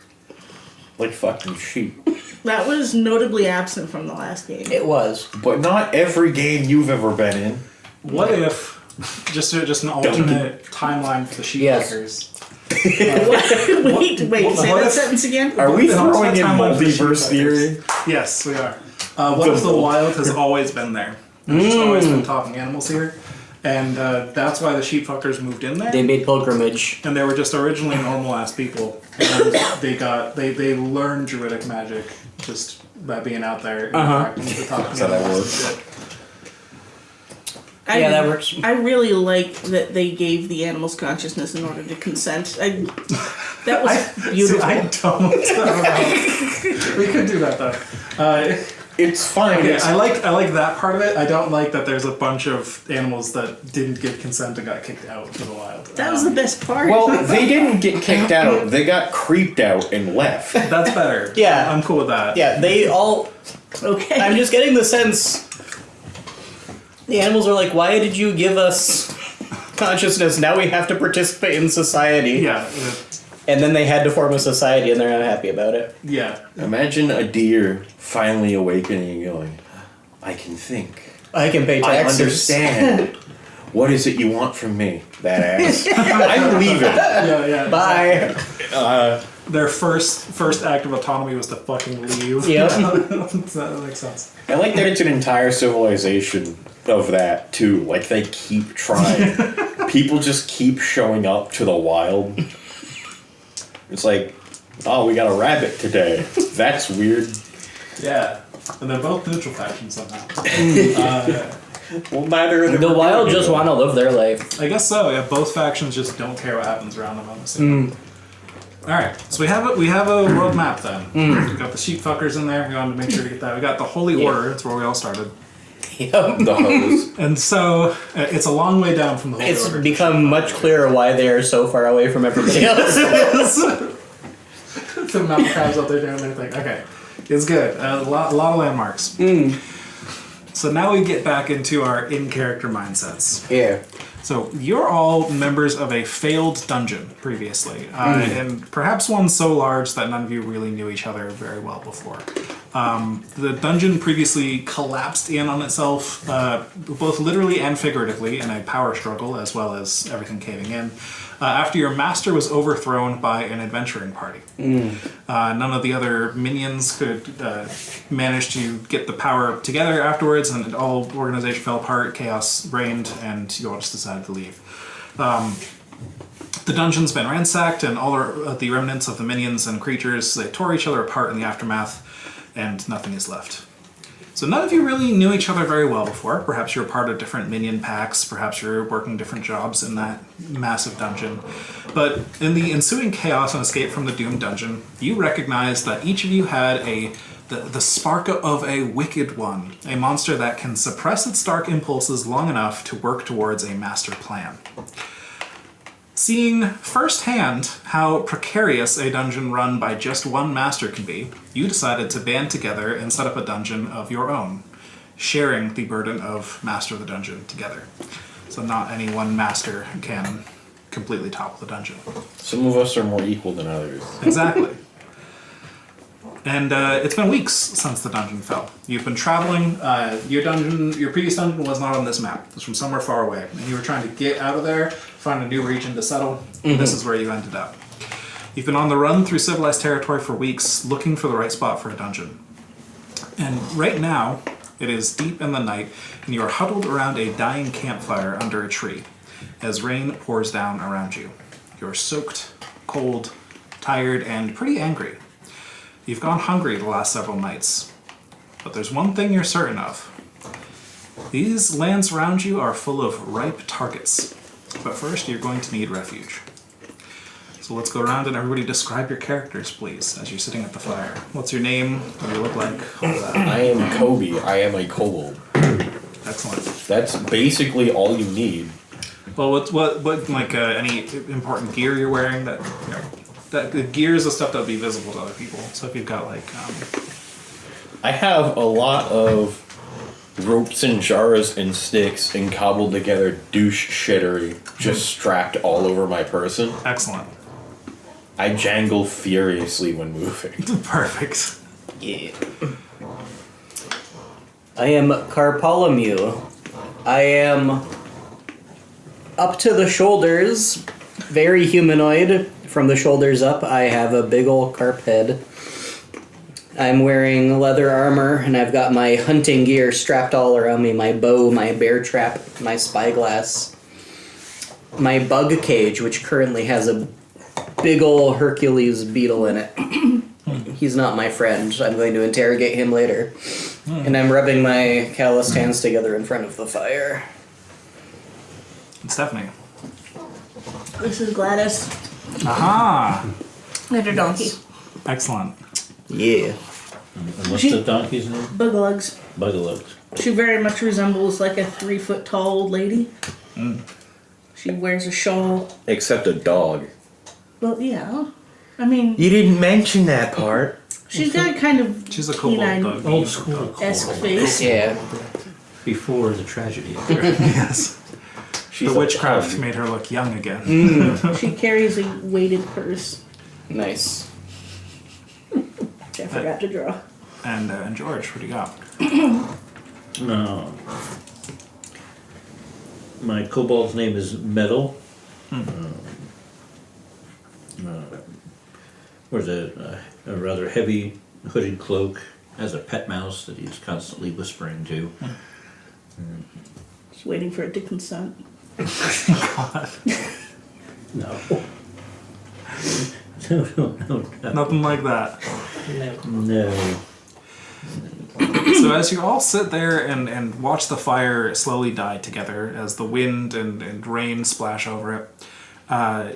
Like fucking sheep. That was notably absent from the last game. It was. But not every game you've ever been in. What if just an alternate timeline for the sheep Yes. fuckers? wait, say what that if- sentence again? Are we An alternate throwing in timeline for the sheep multiverse fuckers. theory? Yes, we are. What if the wild has always been there? There's just always been talking animals here, and that's why the sheep fuckers moved in there. They made pilgrimage. And they were just originally normal ass people, and they learned druidic magic just by being out there interacting with the talking That's how that animals works. and shit. Yeah, that works. I really like that they gave the animals consciousness in order to consent. That was beautiful. See, I don't know. We could do that though. It's fine. Okay, It's, I like that part of it. I don't like that there's a bunch of animals that didn't give consent and got kicked out to the wild. That was the best part. well, they didn't get kicked out. They got creeped out and left. That's better. Yeah. I'm cool with that. Yeah, they all. okay. I'm just getting the sense. The animals are like, why did you give us consciousness? Now we have to participate in society. Yeah. And then they had to form a society, and they're not happy about it. Yeah. Imagine a deer finally awakening and going, I can think. I can pay I taxes. understand. What is it you want from me, that ass? I'm leaving. Yeah. Bye. Their first act of autonomy was to fucking leave. Yep. That makes sense. I like that it's an entire civilization of that, too. Like, they keep trying. People just keep showing up to the wild. It's like, oh, we got a rabbit today. That's weird. Yeah. And they're both neutral factions somehow. Well, neither of them The are wild doing just it. want to live their life. I guess so. Yeah, both factions just don't care what happens around them. I'm assuming. All right, so we have a world map then. We got the sheep fuckers in there. We wanted to make sure to get that. We got the Holy Order. That's where we all started. Yep. The hose. And so it's a long way down from the Holy It's Order. become much clearer why they are so far away from everybody else. The mountain crabs out there doing their thing. Okay, it's good. A lot of landmarks. So now we get back into our in-character mindsets. Yeah. So you're all members of a failed dungeon previously, and perhaps one so large that none of you really knew each other very well before. The dungeon previously collapsed in on itself, both literally and figuratively, in a power struggle, as well as everything caving in, after your master was overthrown by an adventuring party. None of the other minions could manage to get the power together afterwards, and all organization fell apart, chaos reigned, and you all just decided to leave. The dungeon's been ransacked, and all the remnants of the minions and creatures, they tore each other apart in the aftermath, and nothing is left. So none of you really knew each other very well before. Perhaps you're part of different minion packs, perhaps you're working different jobs in that massive dungeon. But in the ensuing chaos and escape from the doomed dungeon, you recognize that each of you had the spark of a wicked one, a monster that can suppress its dark impulses long enough to work towards a master plan. Seeing firsthand how precarious a dungeon run by just one master can be, you decided to band together and set up a dungeon of your own, sharing the burden of master the dungeon together. So not any one master can completely topple the dungeon. Some of us are more equal than others. Exactly. And it's been weeks since the dungeon fell. You've been traveling. Your previous dungeon was not on this map. It was from somewhere far away, and you were trying to get out of there, find a new region to settle. This is where you ended up. You've been on the run through civilized territory for weeks, looking for the right spot for a dungeon. And right now, it is deep in the night, and you are huddled around a dying campfire under a tree, as rain pours down around you. You're soaked, cold, tired, and pretty angry. You've gone hungry the last several nights, but there's one thing you're certain of. These lands around you are full of ripe targets, but first you're going to need refuge. So let's go around and everybody describe your characters, please, as you're sitting at the fire. What's your name? What do you look like? All of that. I am Kobe. I am a kobold. Excellent. That's basically all you need. Well, what like any important gear you're wearing that, you know, that the gear is the stuff that would be visible to other people. So if you've got like, I have a lot of ropes and jars and sticks and cobbled together douche shittery just strapped all over my person. excellent. I jangle furiously when moving. Perfect. Yeah. I am Carpolomew. I am up to the shoulders, very humanoid. From the shoulders up, I have a big ol' carp head. I'm wearing leather armor, and I've got my hunting gear strapped all around me. My bow, my bear trap, my spyglass. My bug cage, which currently has a big ol' Hercules beetle in it. He's not my friend. I'm going to interrogate him later. And I'm rubbing my calloused hands together in front of the fire. And Stephanie. This is Gladys Aha! and her donkey. Excellent. Yeah. And what's She- the donkey's name? Bugalugs. Bugalugs. She very much resembles like a 3-foot tall old lady. She wears a shawl. Except a dog. Well, yeah. I mean, You didn't mention that part. she's got a kind of She's a kobold canine dog. Old school. esque face. Yeah. Before the tragedy occurred. Yes. She's The a witchcraft pug. made her look young again. She carries a weighted purse, Nice. which I forgot to draw. And George, what do you got? No. My kobold's name is Metal. Wears a rather heavy hooded cloak. Has a pet mouse that he's constantly whispering to. Just waiting for it to consent. No. No. Nothing like that. No. So as you all sit there and watch the fire slowly die together as the wind and rain splash over it,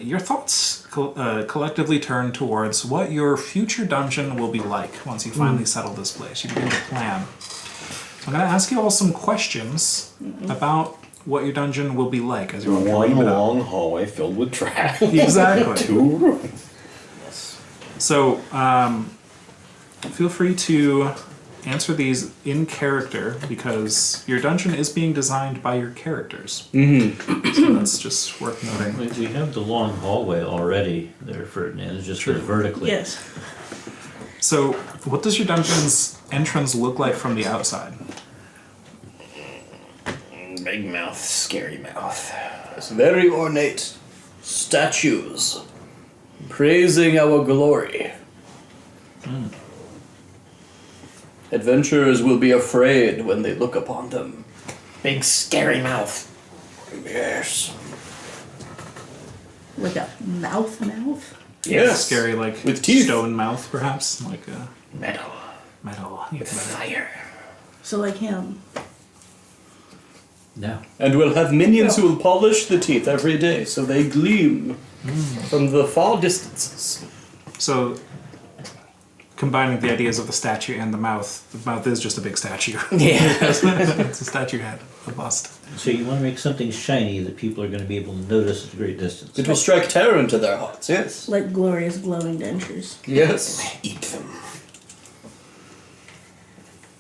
your thoughts collectively turn towards what your future dungeon will be like once you finally settle this place. You begin to plan. I'm going to ask you all some questions about what your dungeon will be like as you all One dream it up. long hallway filled with trash. Exactly. 2 rooms. So, feel free to answer these in character because your dungeon is being designed by your characters. So that's just worth noting. We have the long hallway already there, Ferdinand. It's just vertically. Yes. So, what does your dungeon's entrance look like from the outside? Big mouth, scary mouth. It's very ornate statues praising our glory. Adventurers will be afraid when they look upon them. Big scary mouth. Yes. Like a mouth? Yes. Scary, like With teeth. stone mouth, perhaps, like a Metal. metal. With fire. So like him. No. And we'll have minions who will polish the teeth every day so they gleam from the far distances. So, combining the ideas of the statue and the mouth is just a big statue. Yeah. It's a statue head, a bust. So you want to make something shiny that people are going to be able to notice at a great distance. It will strike terror into their hearts, yes. Like glorious glowing dentures. Yes. Eat them.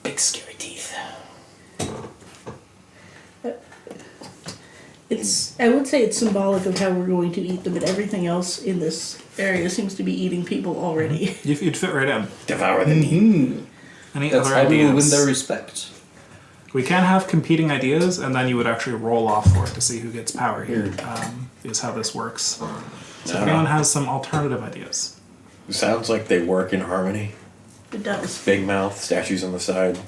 Big scary teeth. I would say it's symbolic of how we're going to eat them, but everything else in this area seems to be eating people already. You'd fit right in. Devour the meat. Any That's other how we will win ideas? their respect. We can have competing ideas, and then you would actually roll off for it to see who gets power here. Is how this works. So if anyone has some alternative ideas. Sounds like they work in harmony. It does. Big mouth, statues on the side.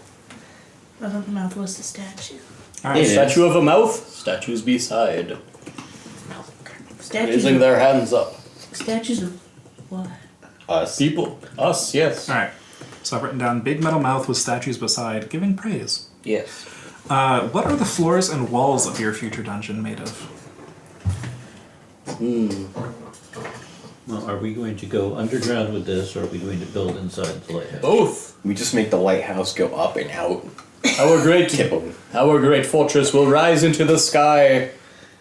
I thought the mouth was the statue. All right. Statue of a mouth, statues beside. Statues Raising of, their hands up. statues of what? Us. People. Us, yes. All right. So I've written down big metal mouth with statues beside, giving praise. Yes. What are the floors and walls of your future dungeon made of? Well, are we going to go underground with this, or are we going to build inside the lighthouse? Both. We just make the lighthouse go up and out. Our great Tip 'em. Our great fortress will rise into the sky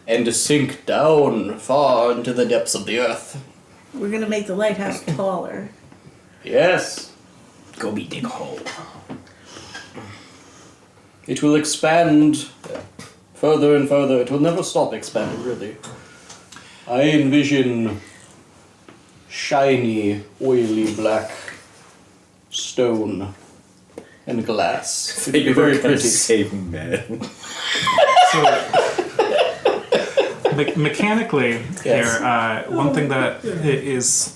and sink down far into the depths of the earth. We're gonna make the lighthouse taller. Yes. Go be dig hole. It will expand further and further. It will never stop expanding, really. I envision shiny, oily black stone and glass. It would be very pretty. Save men. So, mechanically, Yes. one thing that is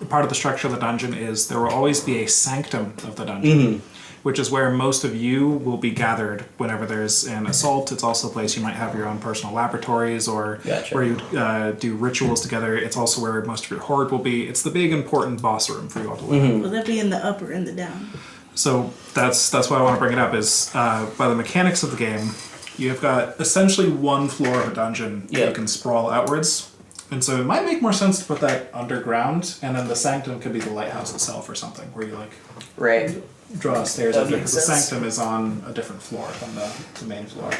part of the structure of the dungeon is there will always be a sanctum of the dungeon, which is where most of you will be gathered whenever there's an assault. It's also a place you might have your own personal laboratories or Gotcha. where you do rituals together. It's also where most of your horde will be. It's the big important boss room for you all to live in. Will that be in the up or in the down? So that's why I want to bring it up is by the mechanics of the game, you've got essentially one floor of a dungeon that Yeah. you can sprawl outwards. And so it might make more sense to put that underground, and then the sanctum could be the lighthouse itself or something, where you like Right. draw stairs That up there, makes because the sense. sanctum is on a different floor than the main floor.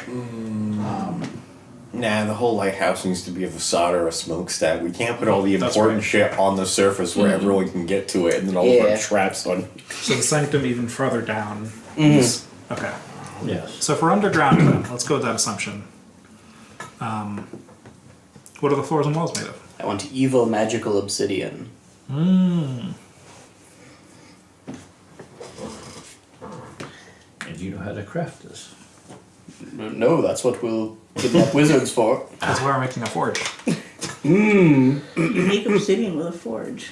Nah, the whole lighthouse needs to be a facade or a smokestack. We can't put all the That's important right. shit on the surface where everyone can get to it, and then all of Yeah. our traps on. So the sanctum even further down. Okay. Yes. So if we're underground, then let's go with that assumption. What are the floors and walls made of? I want evil magical obsidian. And you know how to craft this. No, that's what we'll kidnap wizards for. That's why we're making a forge. You make obsidian with a forge.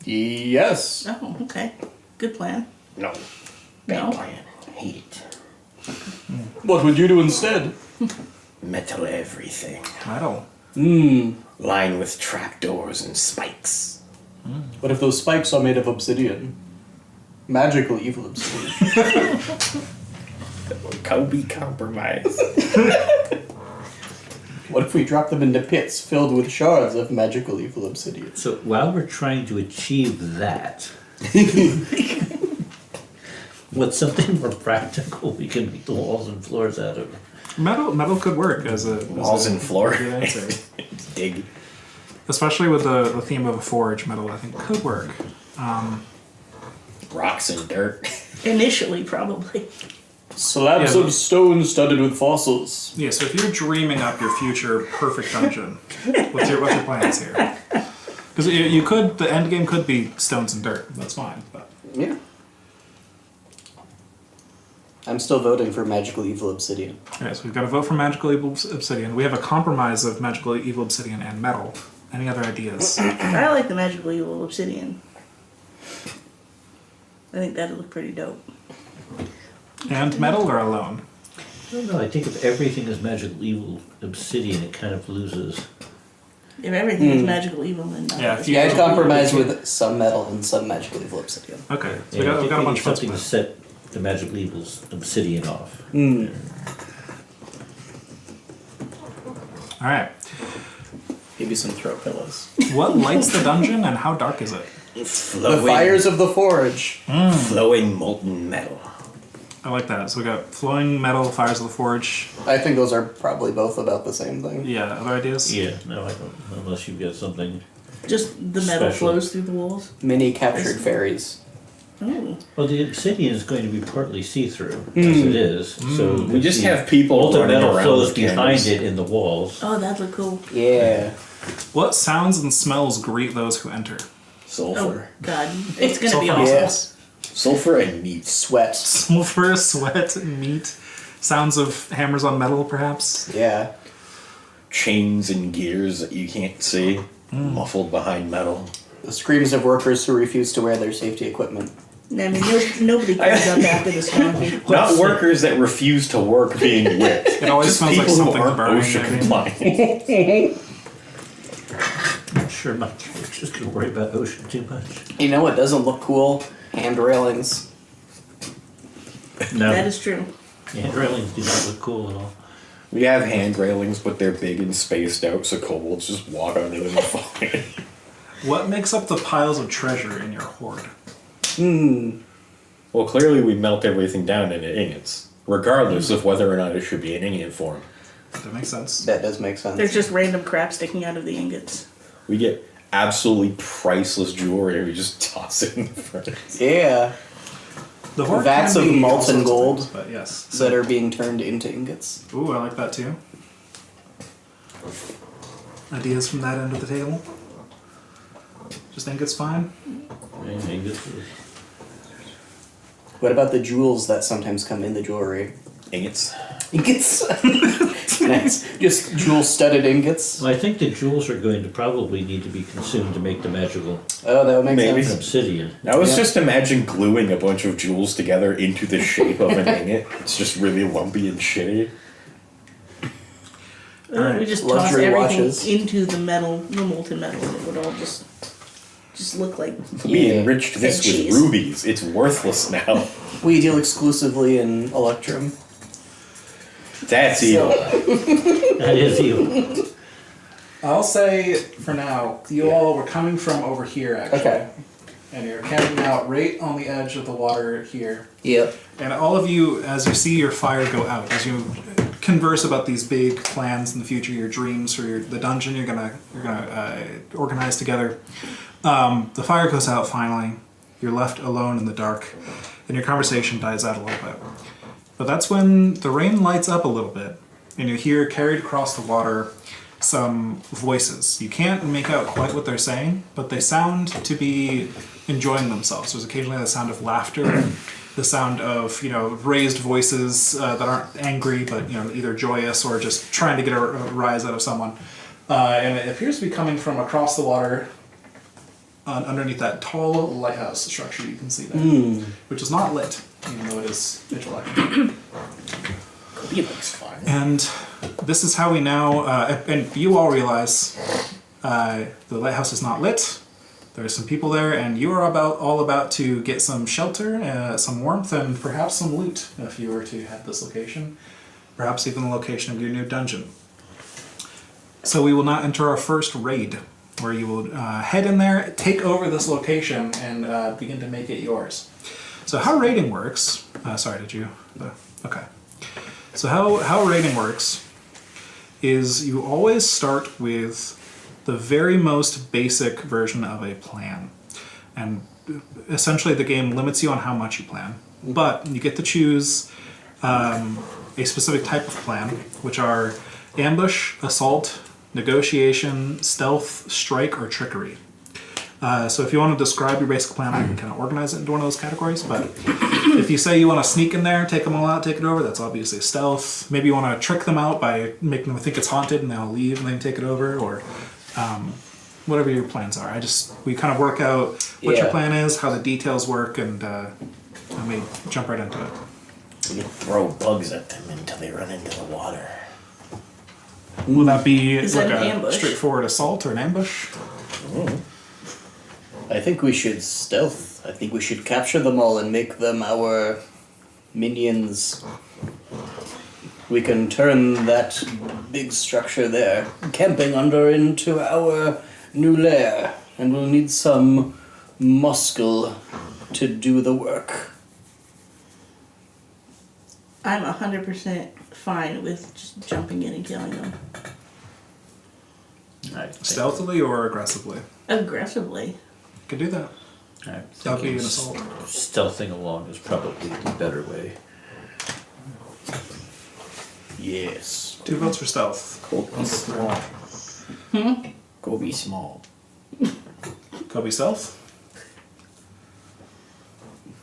Yes. Oh, okay. Good plan. No. No. I hate it. What would you do instead? Metal everything. Metal. Lined with trapdoors and spikes. What if those spikes are made of obsidian? Magical evil obsidian. Kobe compromise. What if we drop them into pits filled with shards of magical evil obsidian? So while we're trying to achieve that, what's something more practical we can make the walls and floors out of? Metal could work as a Walls and floor. good answer. Dig. Especially with the theme of a forge, metal I think could work. Rocks and dirt. Initially, probably. Slabs Yeah. of stone studded with fossils. Yeah, so if you're dreaming up your future perfect dungeon, what's your plans here? Because you could, the end game could be stones and dirt. That's fine. But Yeah. I'm still voting for magical evil obsidian. okay, so we've got to vote for magical evil obsidian. We have a compromise of magical evil obsidian and metal. Any other ideas? I like the magical evil obsidian. I think that'd look pretty dope. And metal or alone? I don't know, I think if everything is magical evil obsidian, it kind of loses. If everything is magical evil, then no. Yeah, if you- Yeah, I'd compromise with some metal and some magical evil obsidian. Okay, so And I we think got a we bunch need of something to votes. set the magical evil's obsidian off. All right. Maybe some throw pillows. What lights the dungeon and how dark is it? The Flowing, fires of the forge. flowing molten metal. I like that. So we got flowing metal, fires of the forge. I think those are probably both about the same thing. Yeah, other ideas? Yeah, no, I don't, unless you've got something. Just the metal Special. flows through the walls. Many captured fairies. Oh. Well, the obsidian is going to be partly see-through, as it is. So We just the have people molten running metal around flows with behind cameras. it in the walls. Oh, that'd look cool. Yeah. What sounds and smells greet those who enter? Sulfur. Oh, God. It's gonna be Sulfur. awesome. Yes. Sulfur and meat. Sweat. Sulfur, sweat, meat. Sounds of hammers on metal, perhaps? Yeah. Chains and gears that you can't see. Muffled behind metal. The screams of workers who refuse to wear their safety equipment. I mean, nobody comes up after this movie. Not workers that refuse to work being whipped. It always Just smells like people who something aren't burning. OSHA I mean. compliant. I'm sure my church is going to worry about ocean too much. You know what doesn't look cool? Hand railings. No, That is true. hand railings do not look cool at all. We have hand railings, but they're big and spaced out, so kobolds just walk under them and fall in. What makes up the piles of treasure in your hoard? Well, clearly we melt everything down into ingots, regardless of whether or not it should be in ingot form. That makes sense. That does make sense. There's just random crap sticking out of the ingots. We get absolutely priceless jewelry and we just toss it in the furnace. Yeah. The hoard Vats can of be all molten sorts of gold things, but yes. That are being turned into ingots. Ooh, I like that too. Ideas from that end of the table? Just think it's fine? Anything good. What about the jewels that sometimes come in the jewelry? Ingots. Ingots. Nice. Just jewel-studded ingots. Well, I think the jewels are going to probably need to be consumed to make the magical Oh, that would make Maybe. sense. obsidian. I was Yeah. just imagine gluing a bunch of jewels together into the shape of an ingot. It's just really lumpy and shitty. We just toss Luxury everything watches. into the metal, the molten metal, and it would all just look like. We Yeah. enriched this Fed with cheese. rubies. It's worthless now. We deal exclusively in Electrum. That's evil. That is evil. I'll say for now, you all were coming from over here actually. Okay. And you're camping out right on the edge of the water here. Yep. And all of you, as you see your fire go out, as you converse about these big plans in the future, your dreams for the dungeon you're gonna organize together, the fire goes out finally. You're left alone in the dark, and your conversation dies out a little bit. But that's when the rain lights up a little bit, and you hear carried across the water some voices. You can't make out quite what they're saying, but they sound to be enjoying themselves. There's occasionally the sound of laughter, the sound of, raised voices that aren't angry, but, either joyous or just trying to get a rise out of someone. And it appears to be coming from across the water underneath that tall lighthouse structure you can see there, which is not lit, even though it is pitch black. He looks fine. And this is how we now, and you all realize the lighthouse is not lit. There are some people there, and you are all about to get some shelter, some warmth, and perhaps some loot if you were to head this location. Perhaps even the location of your new dungeon. So we will now enter our first raid, where you will head in there, take over this location, and begin to make it yours. So how raiding works... okay. So how raiding works is you always start with the very most basic version of a plan. And essentially the game limits you on how much you plan. But you get to choose a specific type of plan, which are ambush, assault, negotiation, stealth, strike, or trickery. So if you want to describe your basic plan, I can kind of organize it into one of those categories. But if you say you want to sneak in there, take them all out, take it over, that's obviously stealth. Maybe you want to trick them out by making them think it's haunted and they'll leave and then take it over, or whatever your plans are. We kind of work out what your plan is, how the details work, and let me jump right into it. We can throw bugs at them until they run into the water. Will that be Is like that an a ambush? straightforward assault or an ambush? I think we should stealth. I think we should capture them all and make them our minions. We can turn that big structure there, camping under, into our new lair. And we'll need some muscle to do the work. I'm 100% fine with just jumping in and killing them. Stealthily or aggressively? Aggressively. Could do that. That would be an assault. Stealthing along is probably the better way. Yes. 2 votes for stealth. Go be small. Go be small. Kobe stealth?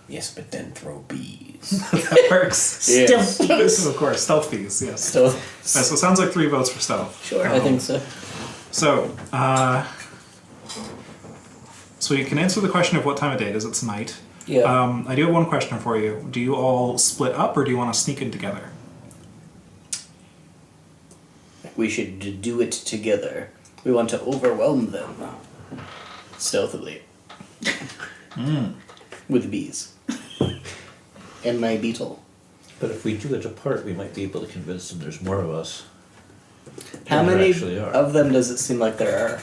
Yes, but then throw bees. That works. Yes. Stealth This bees. is, of course, stealth fees, yes. Stealth. So it sounds like 3 votes for stealth. Sure. I think so. So you can answer the question of what time of day it is. It's night. Yeah. I do have one question for you. Do you all split up, or do you want to sneak in together? We should do it together. We want to overwhelm them. Stealthily. With bees. And my beetle. But if we do it apart, we might be able to convince them there's more of us. How than there many actually are. of them does it seem like there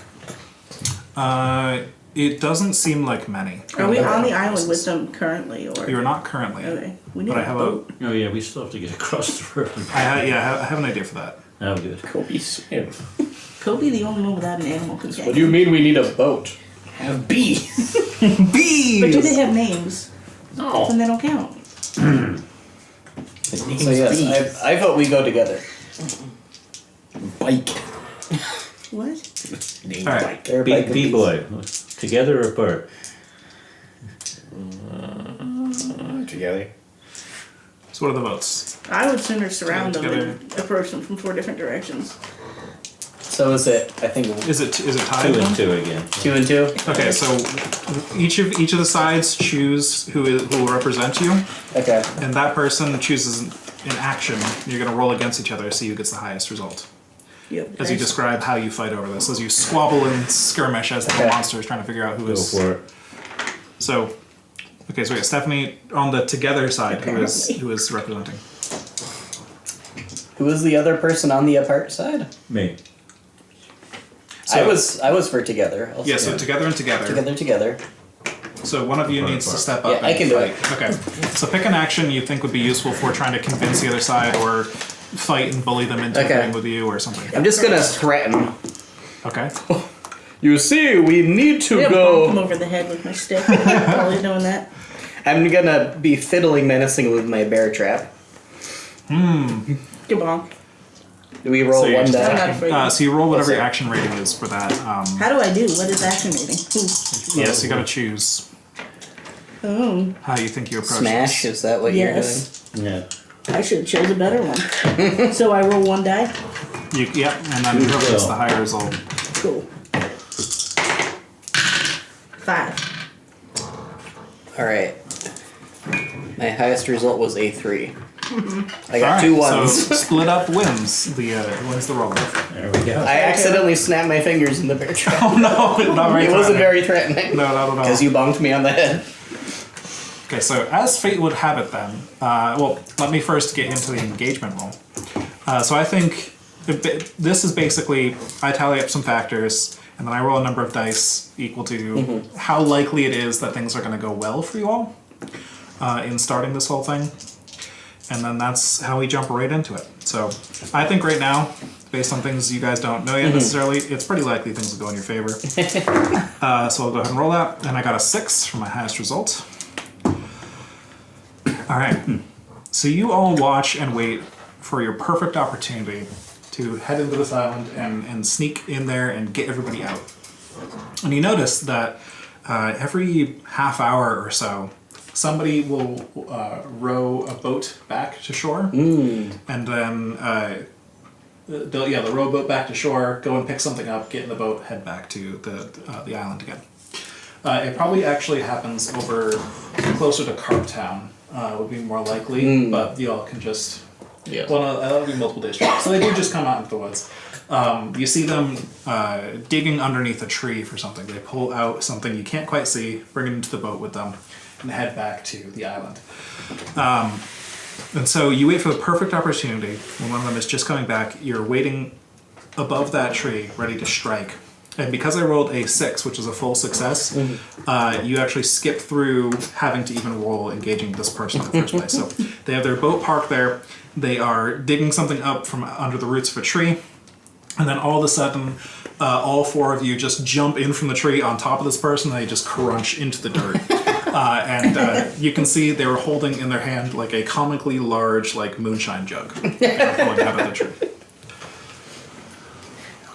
are? It doesn't seem like many. Are we on the island with them currently, or? You're not currently. Okay. We need But I a have boat. Oh yeah, we still have to get across the river. I have an idea for that. Oh, good. Kobe swim. Kobe, the only one without an animal companion. What do you mean we need a boat? Have bees. Bees! But do they have names? No. Then they don't count. The name's So yes, bees. I vote we go together. Bike. What? Name All right. bike. They're bike bees. B-boy, together or apart? Together. So what are the votes? I would sooner surround them Together. and approach them from 4 different directions. So is it? I think Is it tied? 2 then? and 2 again. 2 and 2. Okay, so each of the sides choose who will represent you, Okay. and that person chooses an action. You're going to roll against each other, see who gets the highest result. Yep. As you describe how you fight over this, as you squabble and skirmish as the Okay. monsters trying to figure out who Go is. for it. So, okay, so we got Stephanie on the together side, who is representing. Who was the other person on the apart side? Me. I was for together. Also. Yeah, so together and together. Together. So one of you needs to step up Yeah, and I can do fight. it. Okay. So pick an action you think would be useful for trying to convince the other side or fight and bully them into Okay. agreeing with you or something. I'm just gonna threaten. Okay. You see, we need to I'm gonna bonk him over the head with my stick while he's doing that. I'm gonna be fiddling menacing with my bear trap. Good bonk. Do we roll So you're one just I'm not die? afraid. So you roll whatever your sorry. action rating is for that. How do I do? What is action rating? Ooh. Yes, you gotta choose Oh, how you think you approach Smash? this. Is that what yes. Yeah. I should have chose a better one. So I roll one die. Yep, and then whoever gets the higher result. Cool. 5. All right. My highest result was a 3. I got Alright, 2 ones. So split up wins wins the roll. There we go. I accidentally snapped my fingers in the bear trap. Oh no, not very It wasn't threatening. very threatening. No, not at all. Because you bonked me on the head. Okay, so as fate would have it then, well, let me first get into the engagement roll. So I think this is basically, I tally up some factors, and then I roll a number of dice equal to how likely it is that things are going to go well for you all in starting this whole thing. And then that's how we jump right into it. So I think right now, based on things you guys don't know yet necessarily, it's pretty likely things will go in your favor. So I'll go ahead and roll that, and I got a 6 for my highest result. All right. So you all watch and wait for your perfect opportunity to head into this island and sneak in there and get everybody out. And you notice that every half hour or so, somebody will row a boat back to shore, and then they'll row a boat back to shore, go and pick something up, get in the boat, head back to the island again. It probably actually happens over closer to Carp Town. Would be more likely, but you all can just well, that'll be multiple days. So they do just come out into the woods. You see them digging underneath a tree for something. They pull out something you can't quite see, bring it into the boat with them, and head back to the island. And so you wait for the perfect opportunity when one of them is just coming back. You're waiting above that tree, ready to strike. And because I rolled a 6, which is a full success, you actually skip through having to even roll engaging this person in the first place. So they have their boat parked there. They are digging something up from under the roots of a tree. And then all of a sudden, all 4 of you just jump in from the tree on top of this person, and they just crunch into the dirt. And you can see they were holding in their hand like a comically large like moonshine jug. They're pulling out of the tree.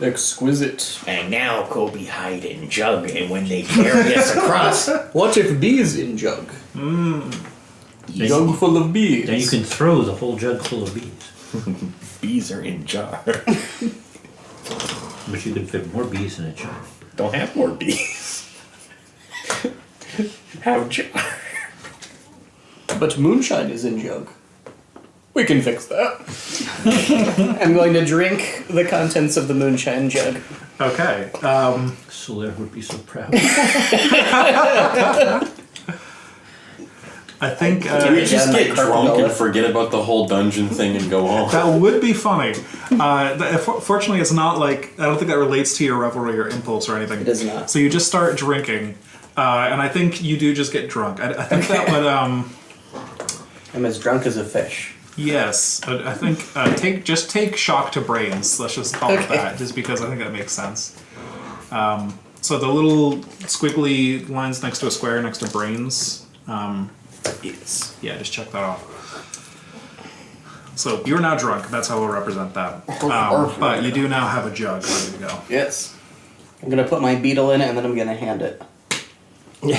Exquisite. And now Kobe hide in jug, and when they carry us across, What if bees in jug? Jug full of bees. Then you can throw the whole jug full of bees. bees are in jar. But you could fit more bees in a jug. Don't have more bees. Have jar. But moonshine is in jug. We can fix that. I'm going to drink the contents of the moonshine jug. Okay. Solaire would be so proud. I think Can we just Yeah, get like drunk Carpagella. and forget about the whole dungeon thing and go on? that would be funny. Fortunately, it's not like I don't think that relates to your revelry or impulse or anything. It does not. So you just start drinking, and I think you do just get drunk. I think that would I'm as drunk as a fish. yes. I think take shock to brains. Let's just call it that, just because I think that makes sense. So the little squiggly lines next to a square next to brains. Yes. Yeah, just check that off. So you're now drunk. That's how we'll represent that. But you do now have a jug ready to go. Yes. I'm gonna put my beetle in it and then I'm gonna hand it. The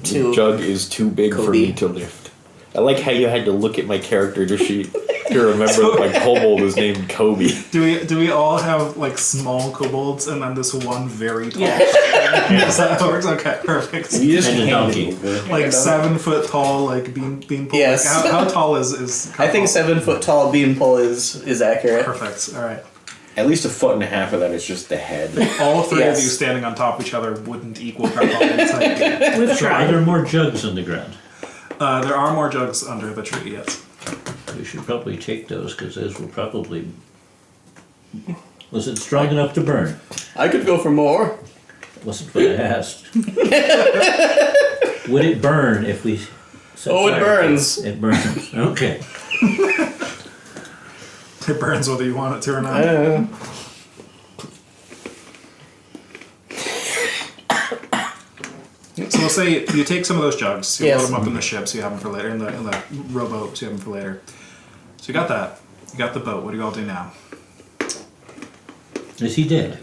To jug is too big for Kobe. me to lift. I like how you had to look at my character sheet to remember that my kobold is named Kobe. Do we all have like small kobolds and then this one very tall? Yeah. Is that how it works? Okay, perfect. You just And a hand donkey. it over. Like 7 foot tall, like bean pole. Yes. Like, how tall is? I think 7 foot tall beanpole is accurate. Perfect. All right. At least 1.5 feet of that is just the head. All 3 Yes. of you standing on top of each other wouldn't equal Carpal height. We've Are tried. there more jugs on the ground? There are more jugs under the tree. Yes. We should probably take those, because those will probably... Was it strong enough to burn? I could go for more. Wasn't what I asked. Would it burn if we set Oh, it fire to burns. It burns, okay. It burns whether you want it to or not. So we'll say you take some of those jugs, you Yes. load them up in the ship, so you have them for later, in the rowboat, so you have them for later. So you got that. You got the boat. What do you all do now? Is he dead?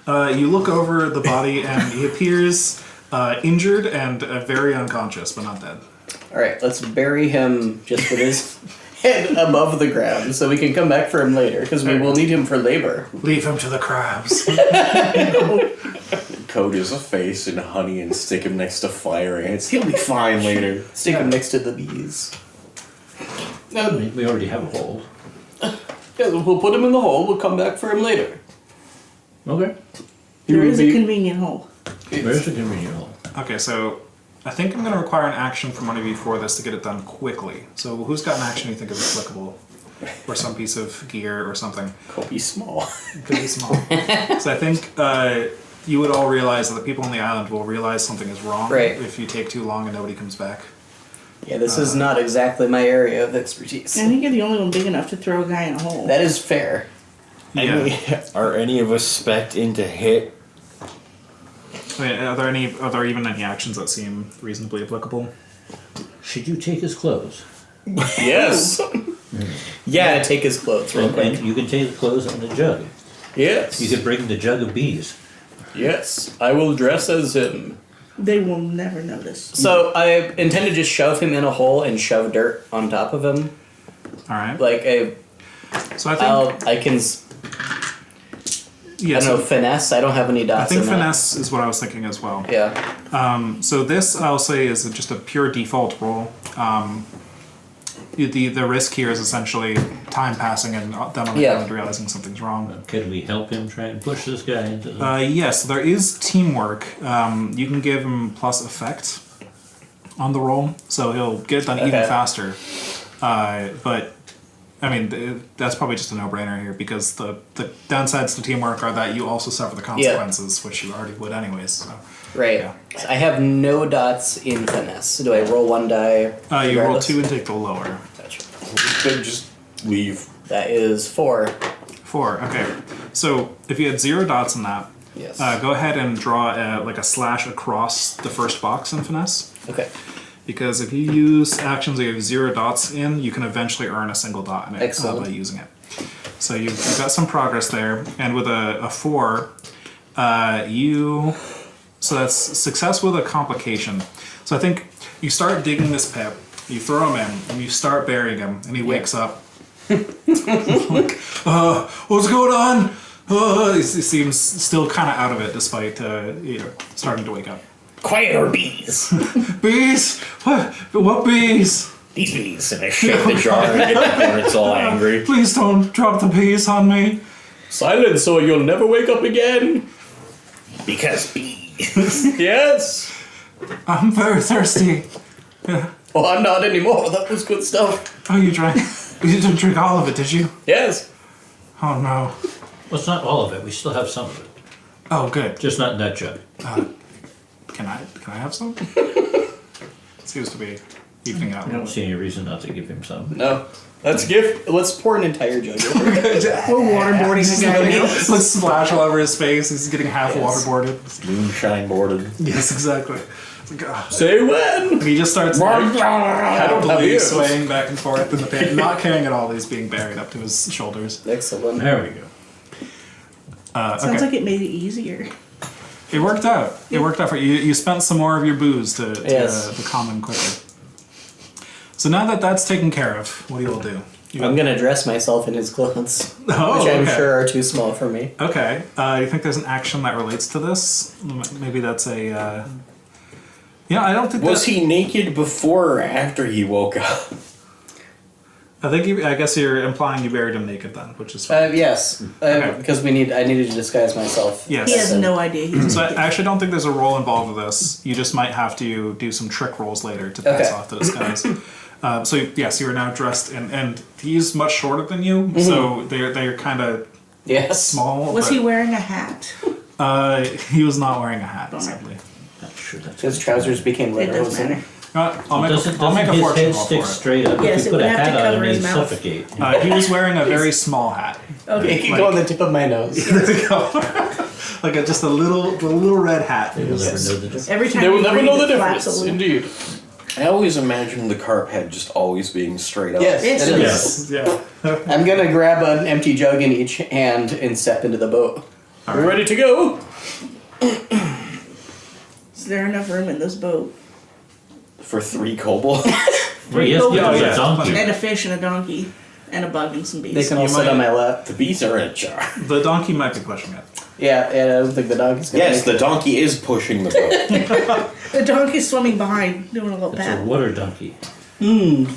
You look over the body, and he appears injured and very unconscious, but not dead. All right, let's bury him just with his head above the ground, so we can come back for him later because we will need him for labor. Leave him to the crabs. Coat his face in honey and stick him next to fire ants. He'll be fine later. Stick him next to the bees. We already have a hole. Yeah, we'll put him in the hole. We'll come back for him later. Okay. There is a be- convenient hole. Where's the convenient hole? Okay, so I think I'm going to require an action from one of you for this to get it done quickly. So who's got an action you think is applicable? Or some piece of gear or something? Could be small. It could be small. So I think you would all realize that the people on the island will realize something is wrong Right. if you take too long and nobody comes back. Yeah, this is not exactly my area of expertise. I think you're the only one big enough to throw a guy in a hole. That is fair. Yeah. Are any of us spec'd into hit? I mean, are there even any actions that seem reasonably applicable? Should you take his clothes? Yes. Yeah, take his clothes real quick. And you can take the clothes and the jug. Yes. You can bring the jug of bees. Yes. I will dress as him. They will never notice. So I intend to just shove him in a hole and shove dirt on top of him. All right. Like So I think I can. yeah, I don't so know, finesse. I don't have any I dots. think in that. finesse is what I was thinking as well. Yeah. So this I'll say is just a pure default roll. The risk here is essentially time passing and them on the Yeah. island realizing something's wrong. Can we help him try and push this guy into the... Yes, there is teamwork. You can give him plus effect on the roll, so he'll get it done even Okay. faster. But I mean, that's probably just a no-brainer here because the downsides to teamwork are that you also suffer the consequences, which you already would anyways. So. Right. Yeah. I have no dots in finesse. Do I roll one die? You roll regardless? 2 and take the lower. Gotcha. We could just leave. That is 4. 4. Okay. So if you had 0 dots in that, Yes. go ahead and draw a slash across the first box in finesse. Okay. Because if you use actions that you have 0 dots in, you can eventually earn a single dot in it Excellent. by using it. So you've got some progress there, and with a 4, so that's success with a complication. So I think you start digging this pit, you throw him in, and you start burying him, and he wakes up. Like, what's going on? He seems still kind of out of it, despite starting to wake up. Quiet or bees? Bees? What bees? These bees. And I shake the jar and it's all angry. Please don't drop the bees on me. Silence, or you'll never wake up again. Because bees. Yes. I'm very thirsty. Oh, I'm not anymore. That was good stuff. Oh, you drank? You didn't drink all of it, did you? Yes. Oh no. Well, it's not all of it. We still have some of it. Oh, good. Just not in that jug. Can I have some? Seems to be evening out. I don't see any reason not to give him some. No. Let's pour an entire jug over. We're waterboarding the guy. Let's splash all over his face. He's getting half waterboarded. Moonshine boarded. Yes, exactly. It's like, Say when. he just starts like, I don't have happily ears. swaying back and forth in the pit, not caring at all. He's being buried up to his shoulders. Excellent. There we go. Sounds Okay. like it made it easier. It worked out. It worked out for you. You spent some more of your booze to Yes. calm him quicker. So now that that's taken care of, what do you all do? I'm gonna dress myself in his clothes, Oh, which I'm okay. sure are too small for me. Okay. You think there's an action that relates to this? Maybe that's a. Yeah, I don't think. Was he naked before or after he woke up? I guess you're implying you buried him naked then, which is fine. Yes, Okay. because I needed to disguise myself. Yes. He has no idea he's So I actually don't think there's a roll involved with this. You just might have to do some trick rolls later to pass Okay. off the disguise. So yes, you are now dressed in, and he's much shorter than you, so they're kind of Yes. small. Was but, he wearing a hat? He was not wearing a hat, Bummer. sadly. Not sure that's His trousers became It does literals. matter. I'll make a his fortune head roll stick for it. straight up? Yes, If it you put would a have to hat on cover him, his he'd mouth. suffocate. He was wearing a very small hat. Okay. It can go on the tip of my nose. There we go. Like just a little red hat. You'll never know the difference. Every time They will you never breathe, know the it flaps difference. a little. Indeed. I always imagined the carp head just always being straight up. Yes, Yes. it is. Yes. Yeah. I'm gonna grab an empty jug in each hand and step into the boat. We're ready to go. Is there enough room in this boat? For 3 kobolds. Well, yes, kobolds. because Yeah, it's donkey. And a fish and a donkey and a bug and some bees. They can all You sit might- on my lap. The bees are in a jar. The donkey might be pushing it. Yeah, and I don't think the dog is gonna Yes, make the donkey is pushing the boat. The donkey's swimming behind, doing a little It's a pat. water donkey. it.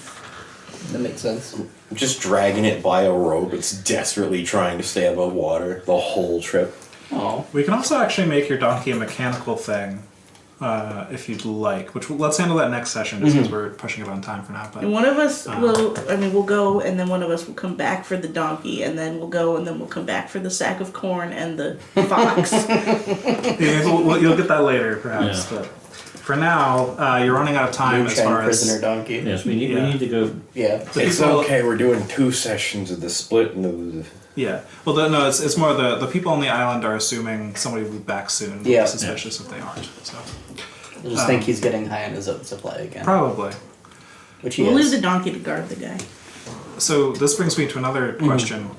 That makes sense. Just dragging it by a rope. It's desperately trying to stay above water the whole trip. Oh. We can also actually make your donkey a mechanical thing, if you'd like. Which let's handle that next session, just because we're pushing it on time for now. But And one of us we'll go, and then one of us will come back for the donkey, and then we'll go, and then we'll come back for the sack of corn and the fox. yeah, you'll get that later, perhaps. Yeah. But for now, you're running out of time as Moonshine far prisoner as. donkey. Yes, we Yeah. need to go. Yeah. It's people- okay, we're doing 2 sessions of the split and the... Yeah. Well, no, it's more the people on the island are assuming somebody will be back soon. Yeah. Be suspicious if they aren't. So I just think he's getting high on his own supply again. probably. Which he We'll leave is. the donkey to guard the guy. So this brings me to another question.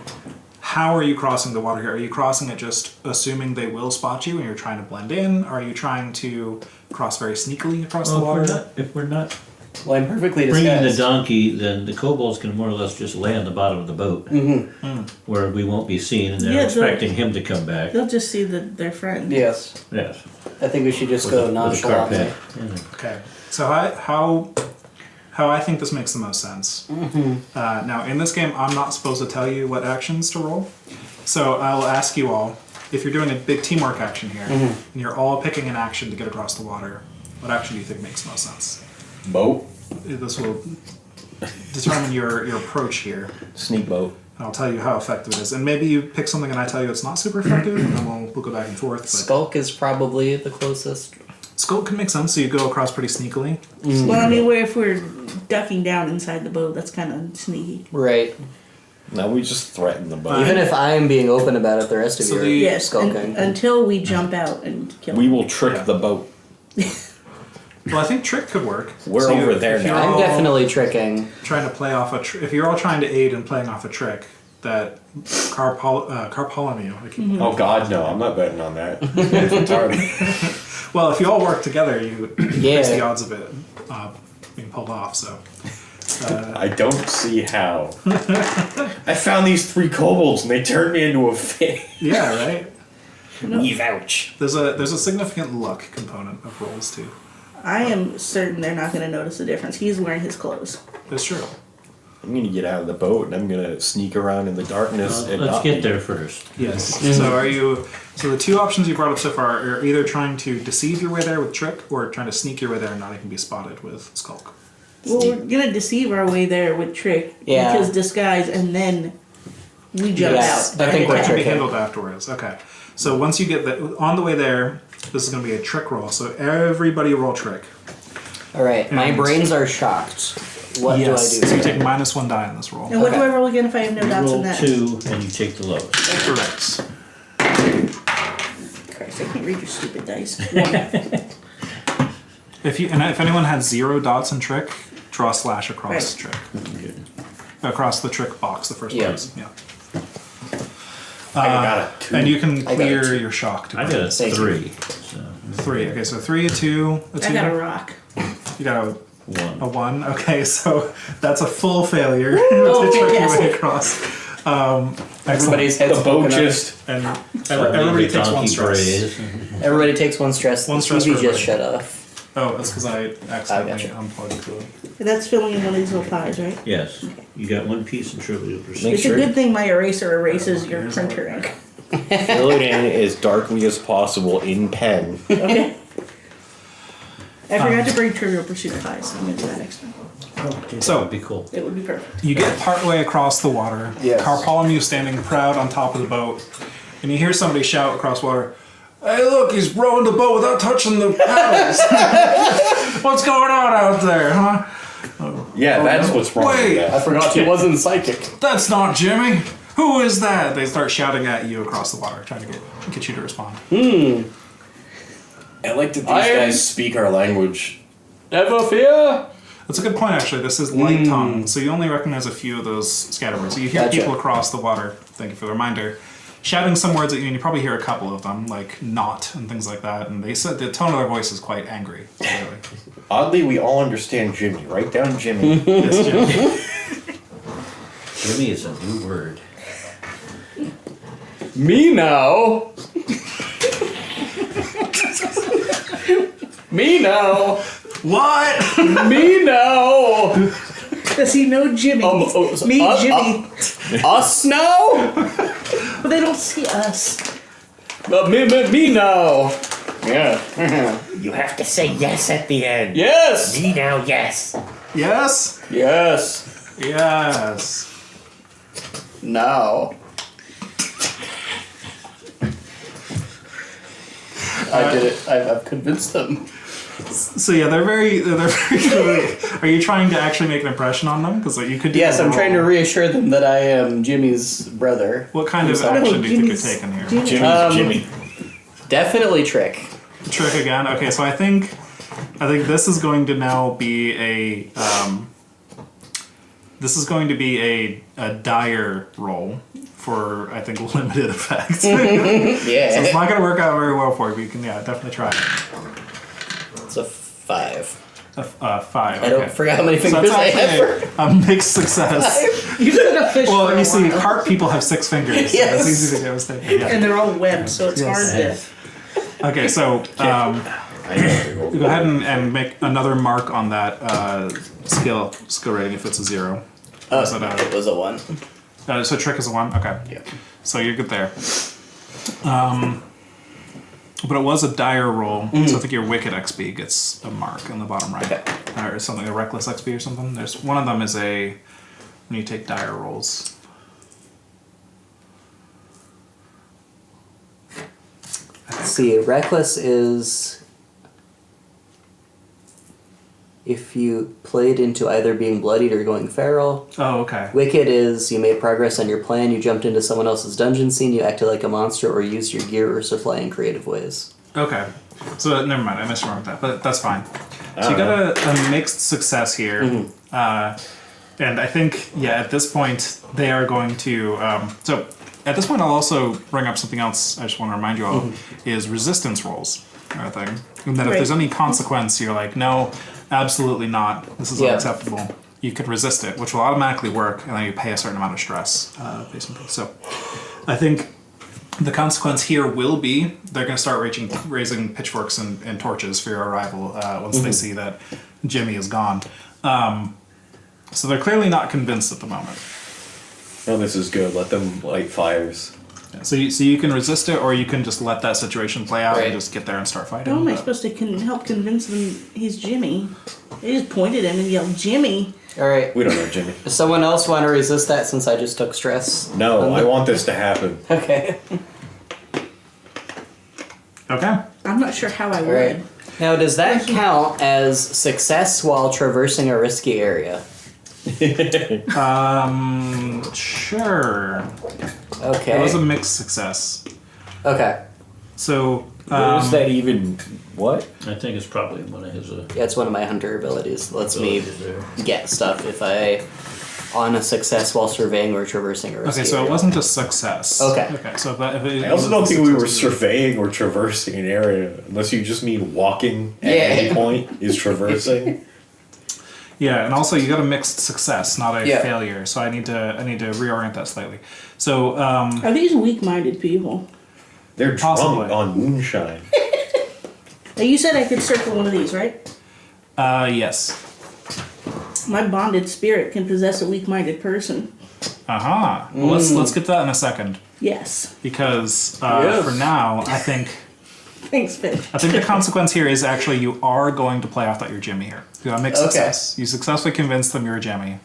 How are you crossing the water here? Are you crossing it just assuming they will spot you and you're trying to blend in? Are you trying to cross very sneakily across the Well, water? if we're not Well, I'm perfectly bringing the disguised. donkey, then the kobolds can more or less just lay on the bottom of the boat, where we won't be seen, and they're Yeah, they'll- expecting him to come back. They'll just see their friend. Yes. Yes, I think we should just with go a nonchalantly. carpet. Yeah. Okay. So how I think this makes the most sense. Now in this game, I'm not supposed to tell you what actions to roll. So I'll ask you all, if you're doing a big teamwork action here, and you're all picking an action to get across the water, what action do you think makes most sense? Boat? This will determine your approach here. Sneak boat. And I'll tell you how effective it is. And maybe you pick something and I tell you it's not super effective, and then we'll go back and forth. But Skulk is probably the closest. Skulk can make sense, so you go across pretty sneakily. Well, I mean, if we're ducking down inside the boat, that's kind of sneaky. Right. Now we just threaten the boat. Even if I'm being open about it, the rest of So you are the- Yes, skulking. until we jump out and kill we him. will trick Yeah. the boat. Well, I think trick could work. We're over there if you're now. I'm all definitely tricking. trying to play off if you're all trying to aid in playing off a trick that Carpolomew. I keep- Oh god, no, I'm not betting on that. It's retarded. Well, if you all work together, you increase the Yeah. odds of it being pulled off. So I don't see how. I found these 3 kobolds and they turned me into a fish. yeah, right. We vouch. There's a significant luck component of rolls too. I am certain they're not going to notice the difference. He's wearing his clothes. That's true. I'm gonna get out of the boat and I'm gonna sneak around in the darkness and Let's not get be- there first. Yes. So the 2 options you brought up so far are either trying to deceive your way there with trick, or trying to sneak your way there and not even be spotted with skulk. Well, we're going to deceive our way there with trick. Yeah. Because disguise, and then we jump Yes, out. I think That we're can be tricking. handled afterwards. Okay. So once you get on the way there, this is going to be a trick roll. So everybody roll trick. Alright, my And- brains are shocked. What yes. do I do? So you today? take -1 die on this roll. And what do Okay. I roll again if I have no You dots in roll that? 2, and you take the lowest. Correct. Christ, I can't read your stupid dice. 1. If anyone has 0 dots in trick, draw a slash across Right. trick. Across the trick box, the first Yeah. place. Yeah. I got a 2. And you can got a clear 2. your shock. To I got a Thank you. 3, so 3. Okay, so 3, a 2, a 2. I got a rock. You got a 1. 1. Okay, so that's a full failure Oh, to trick your way fantastic. across. Excellent. Everybody's heads the boat poking up. just And everybody takes 1 stress. Everybody takes 1 stress. One The stress TV for just everybody. shut off. Oh, that's because I accidentally gotcha. unplugged the. And that's filling in one of these little pies, right? Yes, you got 1 piece of Trivial Pursuit. Make It's sure- a good thing my eraser erases your printer ink. fill it in as darkly as possible in pen. Okay. I forgot to bring Trivial Pursuit pies, so I'm gonna do that next time. So- That would be cool. It would be perfect. You get partway across the water. Yes. Carpolomew standing proud on top of the boat, and you hear somebody shout across water, "Hey, look! He's rowing the boat without touching the paddles. What's going on out there, huh? Yeah, that's what's wrong Wait. with I that. forgot he wasn't psychic. That's not Jimmy. Who is that?" They start shouting at you across the water, trying to get you to respond. I like that these I am- guys speak our language. Never fear. That's a good point, actually. This is light tongue, so you only recognize a few of those scatterwords. So you hear Gotcha. people across the water. Thank you for the reminder. Shouting some words at you, and you probably hear a couple of them, like "not" and things like that. And they said the tone of their voice is quite angry. Clearly. Oddly, we all understand Jimmy. Write down Jimmy. Yes, Jimmy. Jimmy is a new word. Me now. Me now. What? Me now. Does he know Jimmy? Me, Jimmy. Us now? But they don't see us. Me now. Yeah. You have to say yes at the end. Yes. Me now, yes. Yes. Yes. Yes. Now. I did it. I've convinced them. So yeah, they're very good. Are you trying to actually make an impression on them? Because like you could. Do Yes, a I'm trying to roll. reassure them that I am Jimmy's brother. What kind of No, action do you think you're Jimmy's- taking here? Jimmy. Jimmy's Jimmy. Definitely trick. Trick again. Okay, so I think this is going to now be a this is going to be a dire roll for I think limited effect. So Yeah. it's not going to work out very well for you, but you can definitely try it. It's a 5. A 5. I don't Okay. forget how many So fingers that's I have. actually a mixed success. You've been a fish for Well, a you see, while. carp people have 6 fingers. So Yes. it's easy to get mistaken. Yeah. And they're all webbed, so it's Yes. hard to. Okay, so I know. go ahead and make another mark on that skill rating if it's a 0. Or is it a- It was a 1. so trick is a 1? Okay. Yeah. So you're good there. But it was a dire roll, so I think your wicked XP gets a mark in the bottom right. Okay. Or something, a reckless XP or something. There's one of them is a when you take dire rolls. Let's see, reckless is if you played into either being bloodied or going feral. Oh, okay. Wicked is you made progress on your plan, you jumped into someone else's dungeon scene, you acted like a monster, or used your gear or supply in creative ways. Okay. So never mind, I misremembered that, but that's fine. So you got a mixed success here. And I think, at this point, they are going to. So at this point, I'll also bring up something else I just want to remind you all is resistance rolls are a thing. And that if Right. there's any consequence, you're like, no, absolutely not. This is Yeah. unacceptable. You could resist it, which will automatically work, and then you pay a certain amount of stress based on things. So I think the consequence here will be they're going to start raising pitchforks and torches for your arrival once they see that Jimmy is gone. So they're clearly not convinced at the moment. No, this is good. Let them light fires. So you can resist it, or you can just let that situation play out Right. and just get there and start fighting. How am I but- supposed to help convince them he's Jimmy? They just pointed at him and yelled, Jimmy. Alright. We don't know, Jimmy. Does someone else want to resist that since I just took stress? No, I want this to happen. Okay. Okay. I'm not sure how I would. Alright. Now, does that count as success while traversing a risky area? Sure. Okay. It was a mixed success. Okay. So What is that even? What? I think it's probably one of his Yeah, it's one of my hunter abilities. Lets me abilities there. get stuff if I on a success while surveying or traversing a risky okay, so it area. wasn't a success. Okay. Okay, so if it I also was don't a think we were success- surveying or traversing an area, unless you just mean walking at Yeah. any point is traversing. Yeah, and also you got a mixed success, not a Yeah. failure. So I need to reorient that slightly. So Are these weak-minded people? They're Possibly. drunk on moonshine. Now, you said I could circle one of these, right? yes. My bonded spirit can possess a weak-minded person. Well, let's get to that in a second Yes. because Yes. for now I think Thanks, Fitch. I think the consequence here is actually you are going to play off that you're Jimmy here. You got mixed Okay. success. You successfully convinced them you're Jimmy.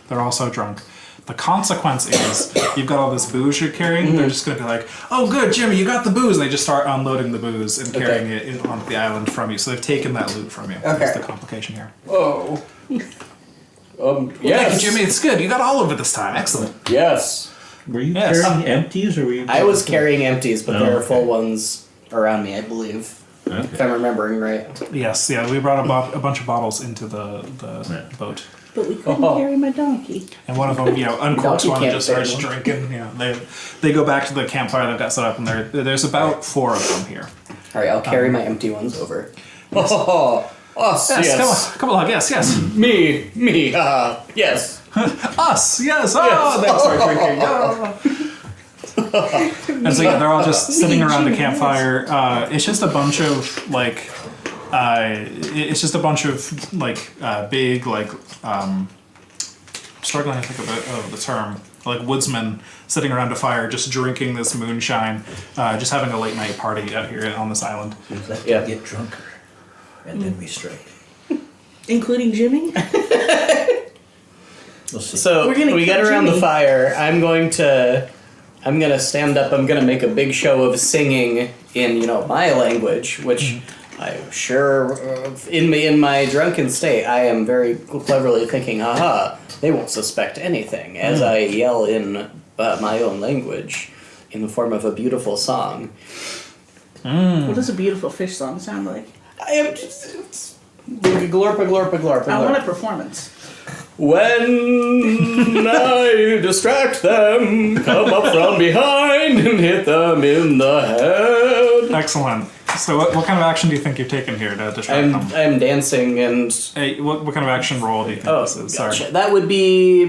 They're also drunk. The consequence is you've got all this booze you're carrying. They're just going to be like, "Oh, good, Jimmy, you got the booze." And they just start unloading the booze and carrying it onto the island from you. So they've taken that loot from you. Okay. That's the complication here. Oh. Thank Yes. you, Jimmy. It's good. You got all of it this time. Excellent. Yes. Were you Yes. carrying empties or were you? I was carrying empties, but Oh, there are okay. full ones around me, I believe. If Okay. I'm remembering right. Yes, yeah, we brought a bunch of bottles into the Yeah. boat. But we couldn't Oh. carry my donkey. And one of them, uncorks Donkey one and can't just starts fit one. drinking. They go back to the campfire they've got set up, and there's about 4 of them here. All right, I'll carry my empty ones over. Oh, us, yes. Come along, yes, yes. Me, yes. Us, yes, oh, they start drinking. Oh. And so, yeah, they're all just sitting around the campfire. It's just a bunch of, big, struggling to think of the term, like woodsmen sitting around a fire, just drinking this moonshine, just having a late night party out here on this island. Let Yeah. them get drunker, and then we strike. Including Jimmy? We'll see. So We're gonna we get kill around the Jimmy. fire. I'm gonna stand up. I'm gonna make a big show of singing in my language, which I'm sure in my drunken state I am very cleverly thinking, haha, they won't suspect anything as I yell in my own language in the form of a beautiful song. What does a beautiful fish song sound like? I am just glorpa glorpa glorpa. I want a glorpa. performance. When I distract them, come up from behind and hit them in the head. Excellent. So what kind of action do you think you're taking here to distract them? I'm dancing and Hey, what kind of action roll do you think this is? Sorry. gotcha. That would be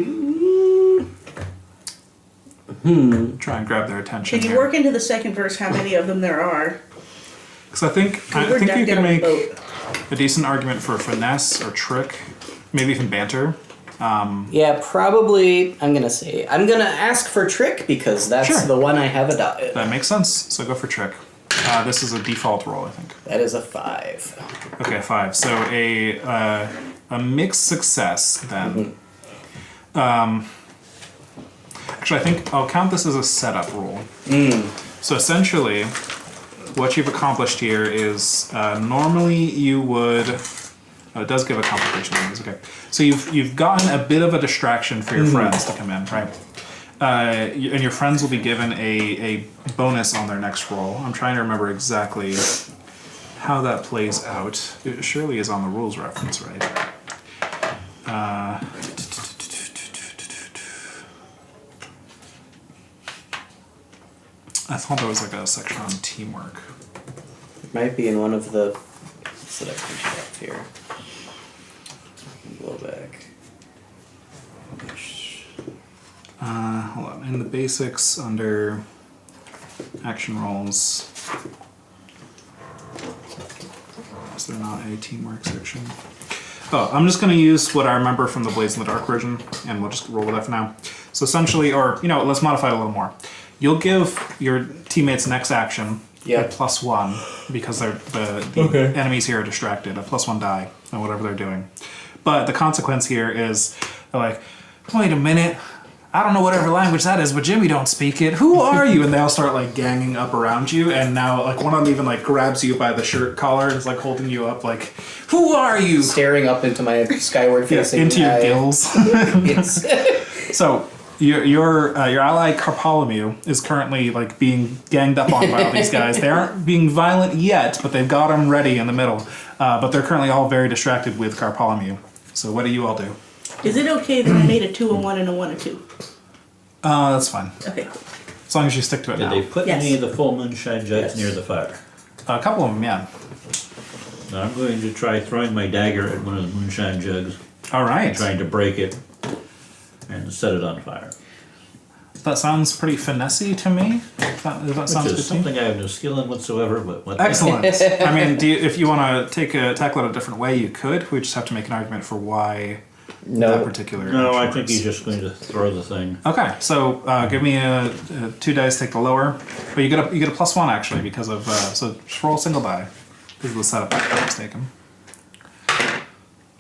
Try and grab their attention Can you here. work into the second verse how many of them there are? Because I think We're you decked can out on a make boat. a decent argument for finesse or trick, maybe even banter. yeah, probably. I'm gonna ask for trick because that's Sure. the one I have adopted. That makes sense. So go for trick. This is a default roll, I think. That is a 5. Okay, 5. So a mixed success then. Actually, I think I'll count this as a setup roll. So essentially, what you've accomplished here is normally you would. Oh, it does give a complication. Okay, so you've gotten a bit of a distraction for your friends to come in, right? And your friends will be given a bonus on their next roll. I'm trying to remember exactly how that plays out. It surely is on the rules reference, right? I thought there was like a section on teamwork. It might be in one of the that I printed up here. Go back. Hold on. In the basics, under action rolls, is there not a teamwork section? Oh, I'm just going to use what I remember from the Blades in the Dark version, and we'll just roll with that for now. So essentially, or let's modify it a little more. You'll give your teammates next action a +1 because the enemies here are distracted, a +1 die on whatever they're doing. But the consequence here is they're like, wait a minute, I don't know whatever language that is, but Jimmy don't speak it. Who are you? And they all start like ganging up around you, and now like one of them even like grabs you by the shirt collar and is like holding you up, like, who are you? Staring up into my skyward facing Into your eye. gills. It's So your ally Carpolomew is currently like being ganged up on by all these guys. They aren't being violent yet, but they've got them ready in the middle. But they're currently all very distracted with Carpolomew. So what do you all do? Is it okay that I made a 2 and 1 and a 1 and 2? That's fine. Okay, cool. As long as you stick to it Did now. they put Yes. any of the full moonshine jugs Yes. near the fire? A couple of them, yeah. Now I'm going to try throwing my dagger at one of the moonshine jugs, All right. trying to break it and set it on fire. That sounds pretty finessey to me. That Which sounds is good to me. something I have no skill in whatsoever, but what Excellent. I mean, if you want to tackle it a different way, you could. We just have to make an argument for why that particular. No, I action think works. he's just going to throw the thing. Okay, so give me a 2 dice, take the lower. But you get a +1 actually because of so just roll a single die. This is the setup if I'm not mistaken.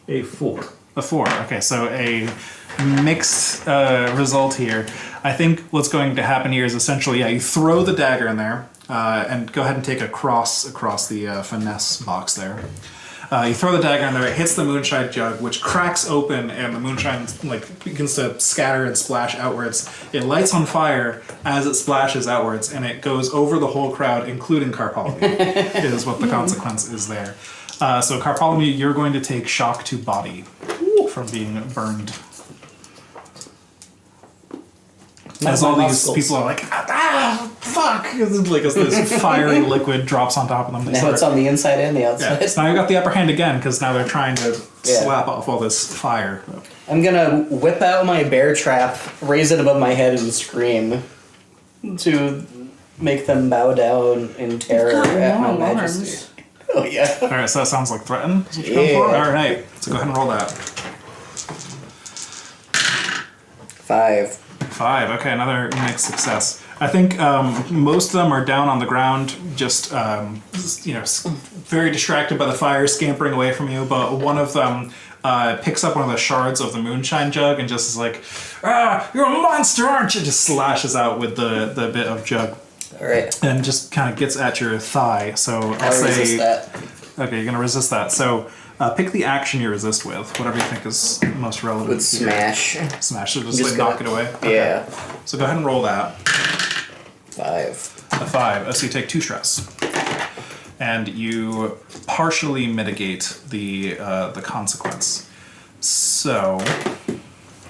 A 4. A 4. Okay, so a mixed result here. I think what's going to happen here is essentially, you throw the dagger in there, and go ahead and take a cross across the finesse box there. You throw the dagger in there, it hits the moonshine jug, which cracks open, and the moonshine begins to scatter and splash outwards. It lights on fire as it splashes outwards, and it goes over the whole crowd, including Carpolomy, is what the consequence is there. So Carpolomy, you're going to take shock to body from being burned. As all these people are like, fuck! Like as this fiery liquid drops on top of them. Now it's on the inside and the outside. Yeah. So now you got the upper hand again because now they're trying to slap off all this fire. I'm gonna whip out my bear trap, raise it above my head, and scream to make them bow down in terror Got at my long majesty. arms. Oh yeah. All right, so that sounds like threaten. Is what you're going for? All right, so go ahead and roll that. 5. 5. Okay, another mixed success. I think most of them are down on the ground, just very distracted by the fire, scampering away from you. But one of them picks up one of the shards of the moonshine jug and just is like, "You're a monster, aren't you?" Just slashes out with the bit of jug. All right. And just kind of gets at your thigh. So I'll resist that. Okay, you're gonna resist that. So pick the action you resist with, whatever you think is most relevant. With smash. Smash. So just, Just like gonna- knock it away. Yeah. So go ahead and roll that. 5. A 5. So you take 2 stress, and you partially mitigate the consequence. So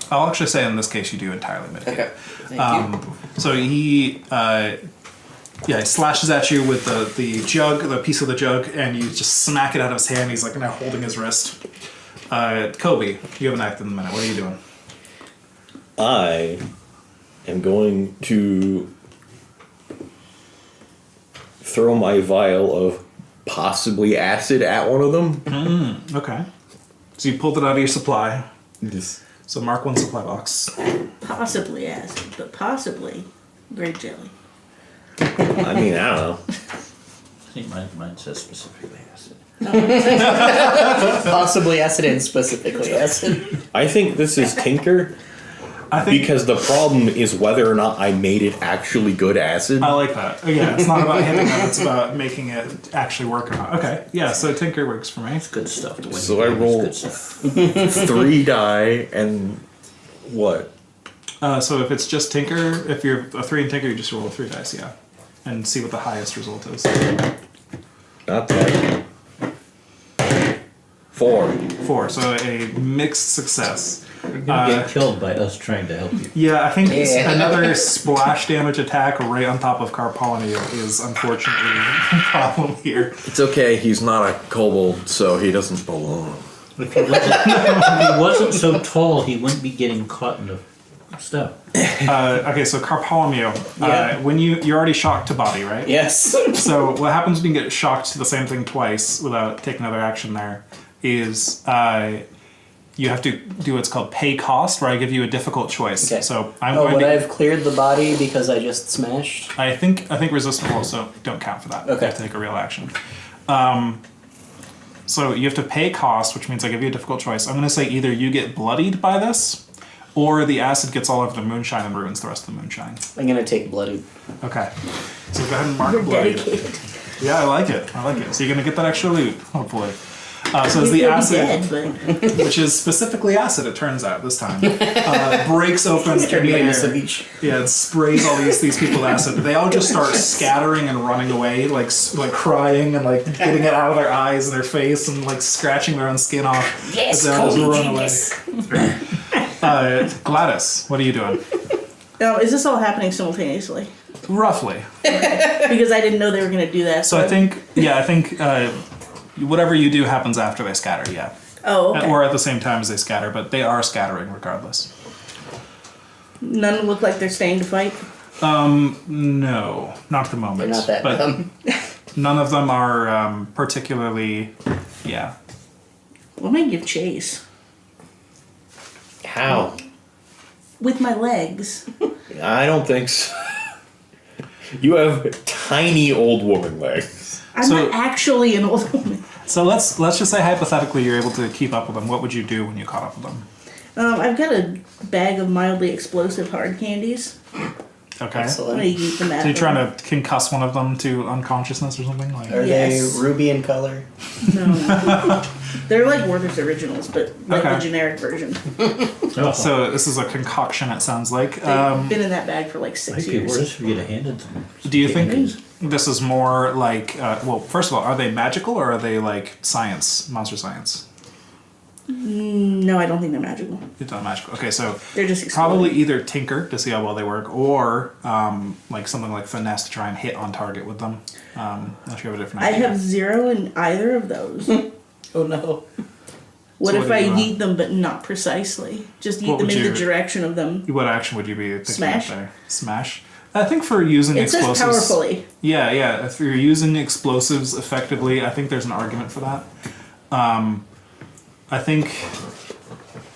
I'll actually say in this case you do entirely mitigate. Okay. Thank you. So he slashes at you with the jug, the piece of the jug, and you just smack it out of his hand. He's like now holding his wrist. Kobe, you haven't acted in a minute. What are you doing? I am going to throw my vial of possibly acid at one of them. Okay. So you pulled it out of your supply. Just So mark 1 supply box. Possibly acid, but possibly grape jelly. I mean, I don't know. I think mine says specifically acid. Possibly acid and specifically acid. I think this is Tinker I think because the problem is whether or not I made it actually good acid. I like that. Yeah, it's not about hitting them, it's about making it actually work or not. Okay, yeah, so Tinker works for me. Good stuff. The way So you I do it is roll- good stuff. 3 die and what? So if it's just Tinker, if you're a 3 in Tinker, you just roll 3 dice, yeah. And see what the highest result is. Not that. 4. 4, so a mixed success. You're gonna get killed by us trying to help you. Yeah, I think Yeah. another splash damage attack right on top of Carpolomy is unfortunately the problem here. It's okay, he's not a kobold, so he doesn't belong. If he wasn't so tall, he wouldn't be getting caught in the stuff. Okay, so Carpolomeo, Yeah. when you're already shocked to body, right? Yes. So what happens when you get shocked to the same thing twice without taking another action there is you have to do what's called pay cost, where I give you a difficult choice. Okay. So I'm Oh, going would to. I have cleared the body because I just smashed? I think resistance rolls don't count for that. Okay. You have to take a real action. So you have to pay cost, which means I give you a difficult choice. I'm going to say either you get bloodied by this, or the acid gets all over the moonshine and ruins the rest of the moonshine. I'm gonna take bloody. Okay. So go ahead and mark You're bloodied. dedicated. Yeah, I like it. So you're going to get that extra loot, hopefully. So as the You'll be acid, dead, but which is specifically acid, it turns out this time, breaks open in the Tremendous of air. each. Yeah, it sprays all these people with acid. They all just start scattering and running away, like crying and like getting it out of their eyes and their face and like scratching their own skin off. Yes, as they all just Cody run away. genius. Gladys, what are you doing? now is this all happening simultaneously? Roughly. Because I didn't know they were going to do that. So I think whatever you do happens after they scatter. Yeah. Oh, okay. Or at the same time as they scatter, but they are scattering regardless. None look like they're staying to fight. No, not at the moment. They're not that but dumb. none of them are particularly, yeah. Let me give chase. How? With my legs. I don't think so. You have tiny old woman legs. I'm So- not actually an old woman. So let's just say hypothetically you're able to keep up with them. What would you do when you caught up with them? I've got a bag of mildly explosive hard candies. Okay. I'm Excellent. gonna eat them at So you're them. trying to concuss one of them to unconsciousn's or something like? Are Yes. they ruby in color? No. They're like Werther's Originals, but like Okay. the generic version. Oh, So this is a concoction. It sounds like. They've been in that bag for like 6 might be years. worse if you get handed them. Do you think Candies. this is more like? Well, first of all, are they magical or are they like science, monster science? No, I don't think they're magical. It's not magical. Okay, so They're just probably exploding. either tinker to see how well they work, or like something like finesse to try and hit on target with them. Unless you have a different I idea. have 0 in either of those. Oh no. What So if what I do you yeet them but not precisely? Just What yeet them would in the you- direction of them. What action would you be thinking Smash. of there? Smash. I think for using It says explosives. powerfully. Yeah. If you're using explosives effectively, I think there's an argument for that. I think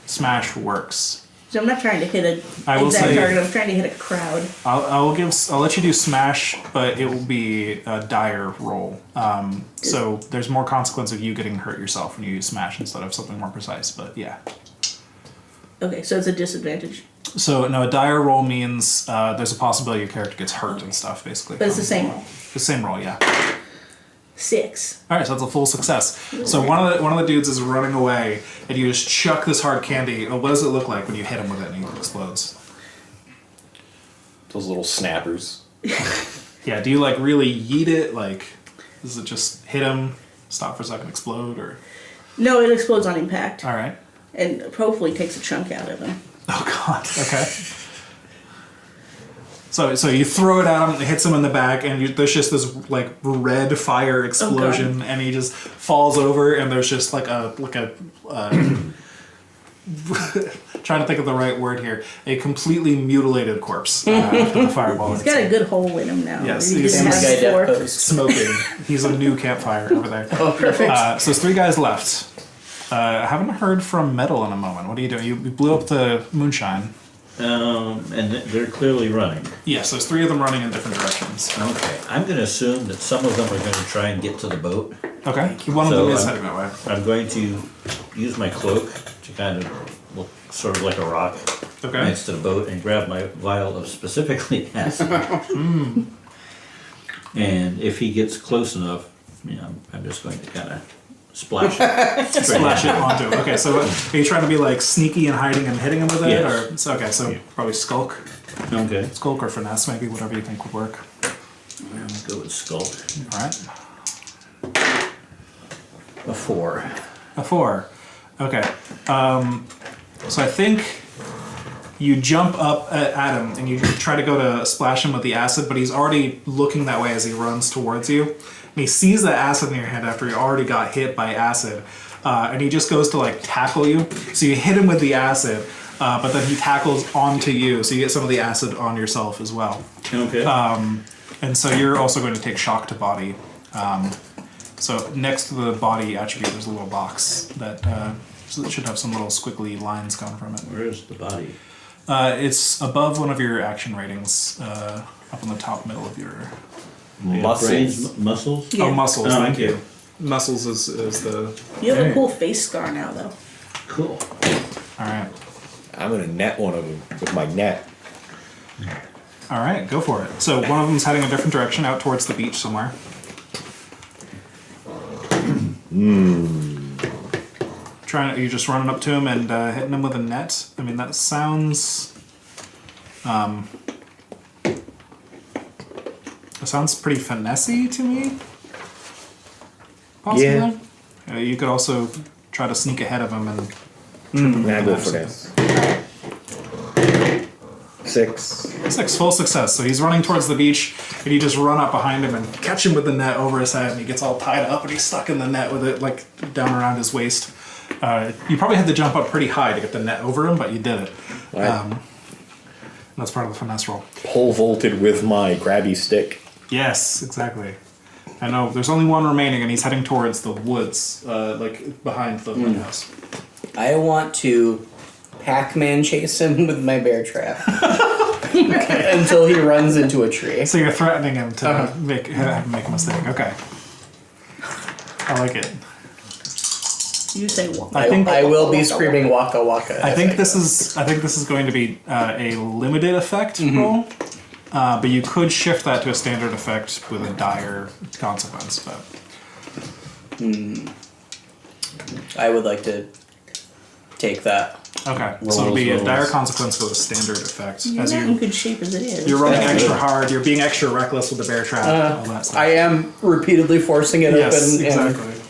smash works. So I'm not trying to hit I a will exact say- target. I'm trying to hit a crowd. I'll let you do smash, but it will be a dire roll. So there's more consequence of you getting hurt yourself when you use smash instead of something more precise. But yeah. Okay, so it's a disadvantage. So no, a dire roll means there's a possibility your character gets hurt and stuff, basically. But it's the same roll. The same roll, yeah. 6. All right, so that's a full success. So one of the dudes is running away, and you just chuck this hard candy. What does it look like when you hit him with it and he explodes? Those little snappers. Yeah, do you like really yeet it? Like, does it just hit him, stop for a second, explode, or? No, it explodes on impact. All right. And hopefully takes a chunk out of him. Oh God. Okay. So you throw it at him, it hits him in the back, and there's just this like red fire explosion, and he just falls over, and there's just like a trying to think of the right word here, a completely mutilated corpse after the fireball. He's got a good hole in him now. Yes, that he he's- didn't Family have Guy death before. pose. smoking. He's a new campfire over there. Oh, perfect. So there's 3 guys left. I haven't heard from Metal in a moment. What are you doing? You blew up the moonshine. And they're clearly running. Yes, there's 3 of them running in different directions. Okay, I'm going to assume that some of them are going to try and get to the boat. Okay. One of So, them is I'm- heading that way. I'm going to use my cloak to kind of look sort of like a rock Okay. next to the boat and grab my vial of specifically acid. And if he gets close enough, I'm just going to kind of splash it. straight Splash it at him. onto him. Okay, so are you trying to be like sneaky and hiding and hitting him with it? Yes. Or so probably skulk. Okay, Skulk or finesse, maybe, whatever you think would work. let's go with skull. Alright. A 4. A 4. Okay. So I think you jump up at him and you try to go to splash him with the acid, but he's already looking that way as he runs towards you. And he sees that acid in your hand after he already got hit by acid. And he just goes to like tackle you. So you hit him with the acid, but then he tackles onto you. So you get some of the acid on yourself as well. Okay. And so you're also going to take shock to body. So next to the body attribute, there's a little box that should have some little squiggly lines going from it. Where's the body? It's above one of your action ratings, up in the top middle of your. Muscles. Brains, muscles? Yeah. Oh, muscles. Oh, thank okay. you. Muscles is the. You have a cool face scar now, though. Cool. All right. I'm gonna net one of them with my net. All right, go for it. So one of them's heading a different direction, out towards the beach somewhere. Are you just running up to him and hitting him with a net? I mean, that sounds. It sounds pretty finessey to me. Possibly. Yeah. You could also try to sneak ahead of him and. I go for this. 6. 6, full success. So he's running towards the beach, and you just run up behind him and catch him with the net over his head, and he gets all tied up, and he's stuck in the net with it like down around his waist. You probably had to jump up pretty high to get the net over him, but you did it. Right. That's part of the finesse roll. Pole vaulted with my grabby stick. Yes, exactly. I know. There's only one remaining, and he's heading towards the woods, like behind the lighthouse. I want to Hackman chase him with my bear trap until he runs into a tree. So you're threatening him to Uh-huh. make have him make a mistake. Okay. I like it. You say what? I think I will be screaming waka waka. I as think go. this is going to be a limited effect roll, but you could shift that to a standard effect with a dire consequence. But I would like to take that. okay, so it'll be a Rolls. dire consequence with a standard effect. You're As not in you good shape as it is. you're running Yeah. extra hard, you're being extra reckless with the bear trap, all that stuff. I am repeatedly forcing it Yes, open. exactly. And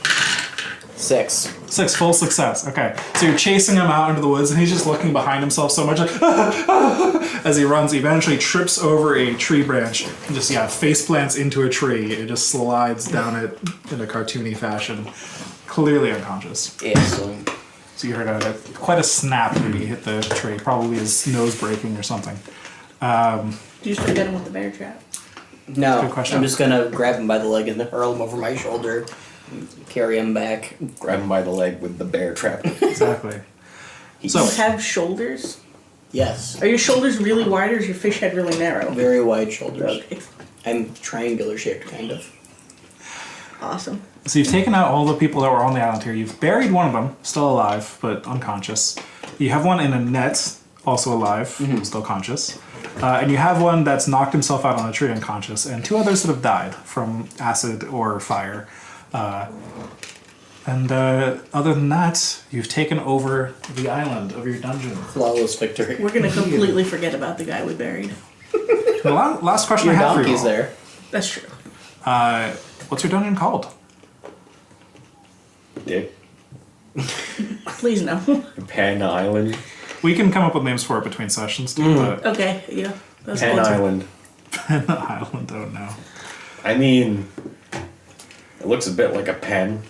6. 6 full success. Okay, so you're chasing him out into the woods, and he's just looking behind himself so much, like as he runs. He eventually trips over a tree branch and just face plants into a tree. It just slides down it in a cartoony fashion, clearly unconscious. Excellent. So you heard quite a snap when he hit the tree, probably his nose breaking or something. Do you still get him with the bear trap? No, Good question. I'm just gonna grab him by the leg and then hurl him over my shoulder, carry him back. Grab him by the leg with the bear trap. Exactly. Do So you have shoulders? Yes. Are your shoulders really wide or is your fish head really narrow? Very wide shoulders. Okay. I'm triangular shaped, kind of. Awesome. So you've taken out all the people that were on the island here. You've buried one of them, still alive, but unconscious. You have one in a net, also alive, still conscious. And you have one that's knocked himself out on a tree unconscious, and 2 others that have died from acid or fire. And other than that, you've taken over the island of your dungeon. Flawless victory. We're gonna completely forget about the guy we buried. The last question Your I have for you. donkey's all. there. That's true. What's your dungeon called? Dick. Please no. Penn Island. We can come up with names for it between sessions too, but Okay, yeah. That's Penn cool. Island. Island, don't know. I mean, it looks a bit like a pen.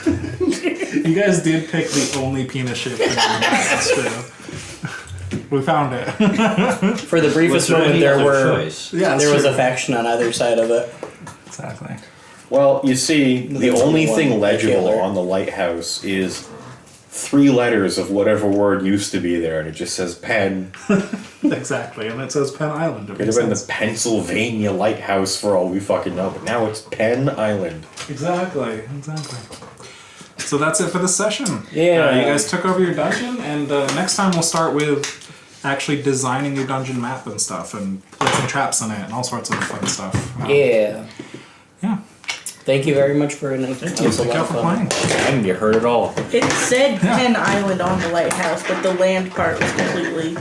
You guys did pick the only penis shaped thing. That's true. We found it. For the Was briefest there moment, any there other were choice? Yeah, there was a faction on either side of it. Exactly. Well, you see, the There's only one thing legible killer. on the lighthouse is 3 letters of whatever word used to be there, and it just says Penn. Exactly, and it says Penn Island. It Could makes have been the sense. Pennsylvania Lighthouse for all we fucking know, but now it's Penn Island. Exactly. So that's it for this session. Yeah. You guys took over your dungeon, and next time we'll start with actually designing your dungeon map and stuff, and placing traps in it, and all sorts of fun stuff. Yeah. Yeah. Thank you very much for a nice. Thank you for playing. And you heard it all. It said Penn Island on the lighthouse, but the land part was completely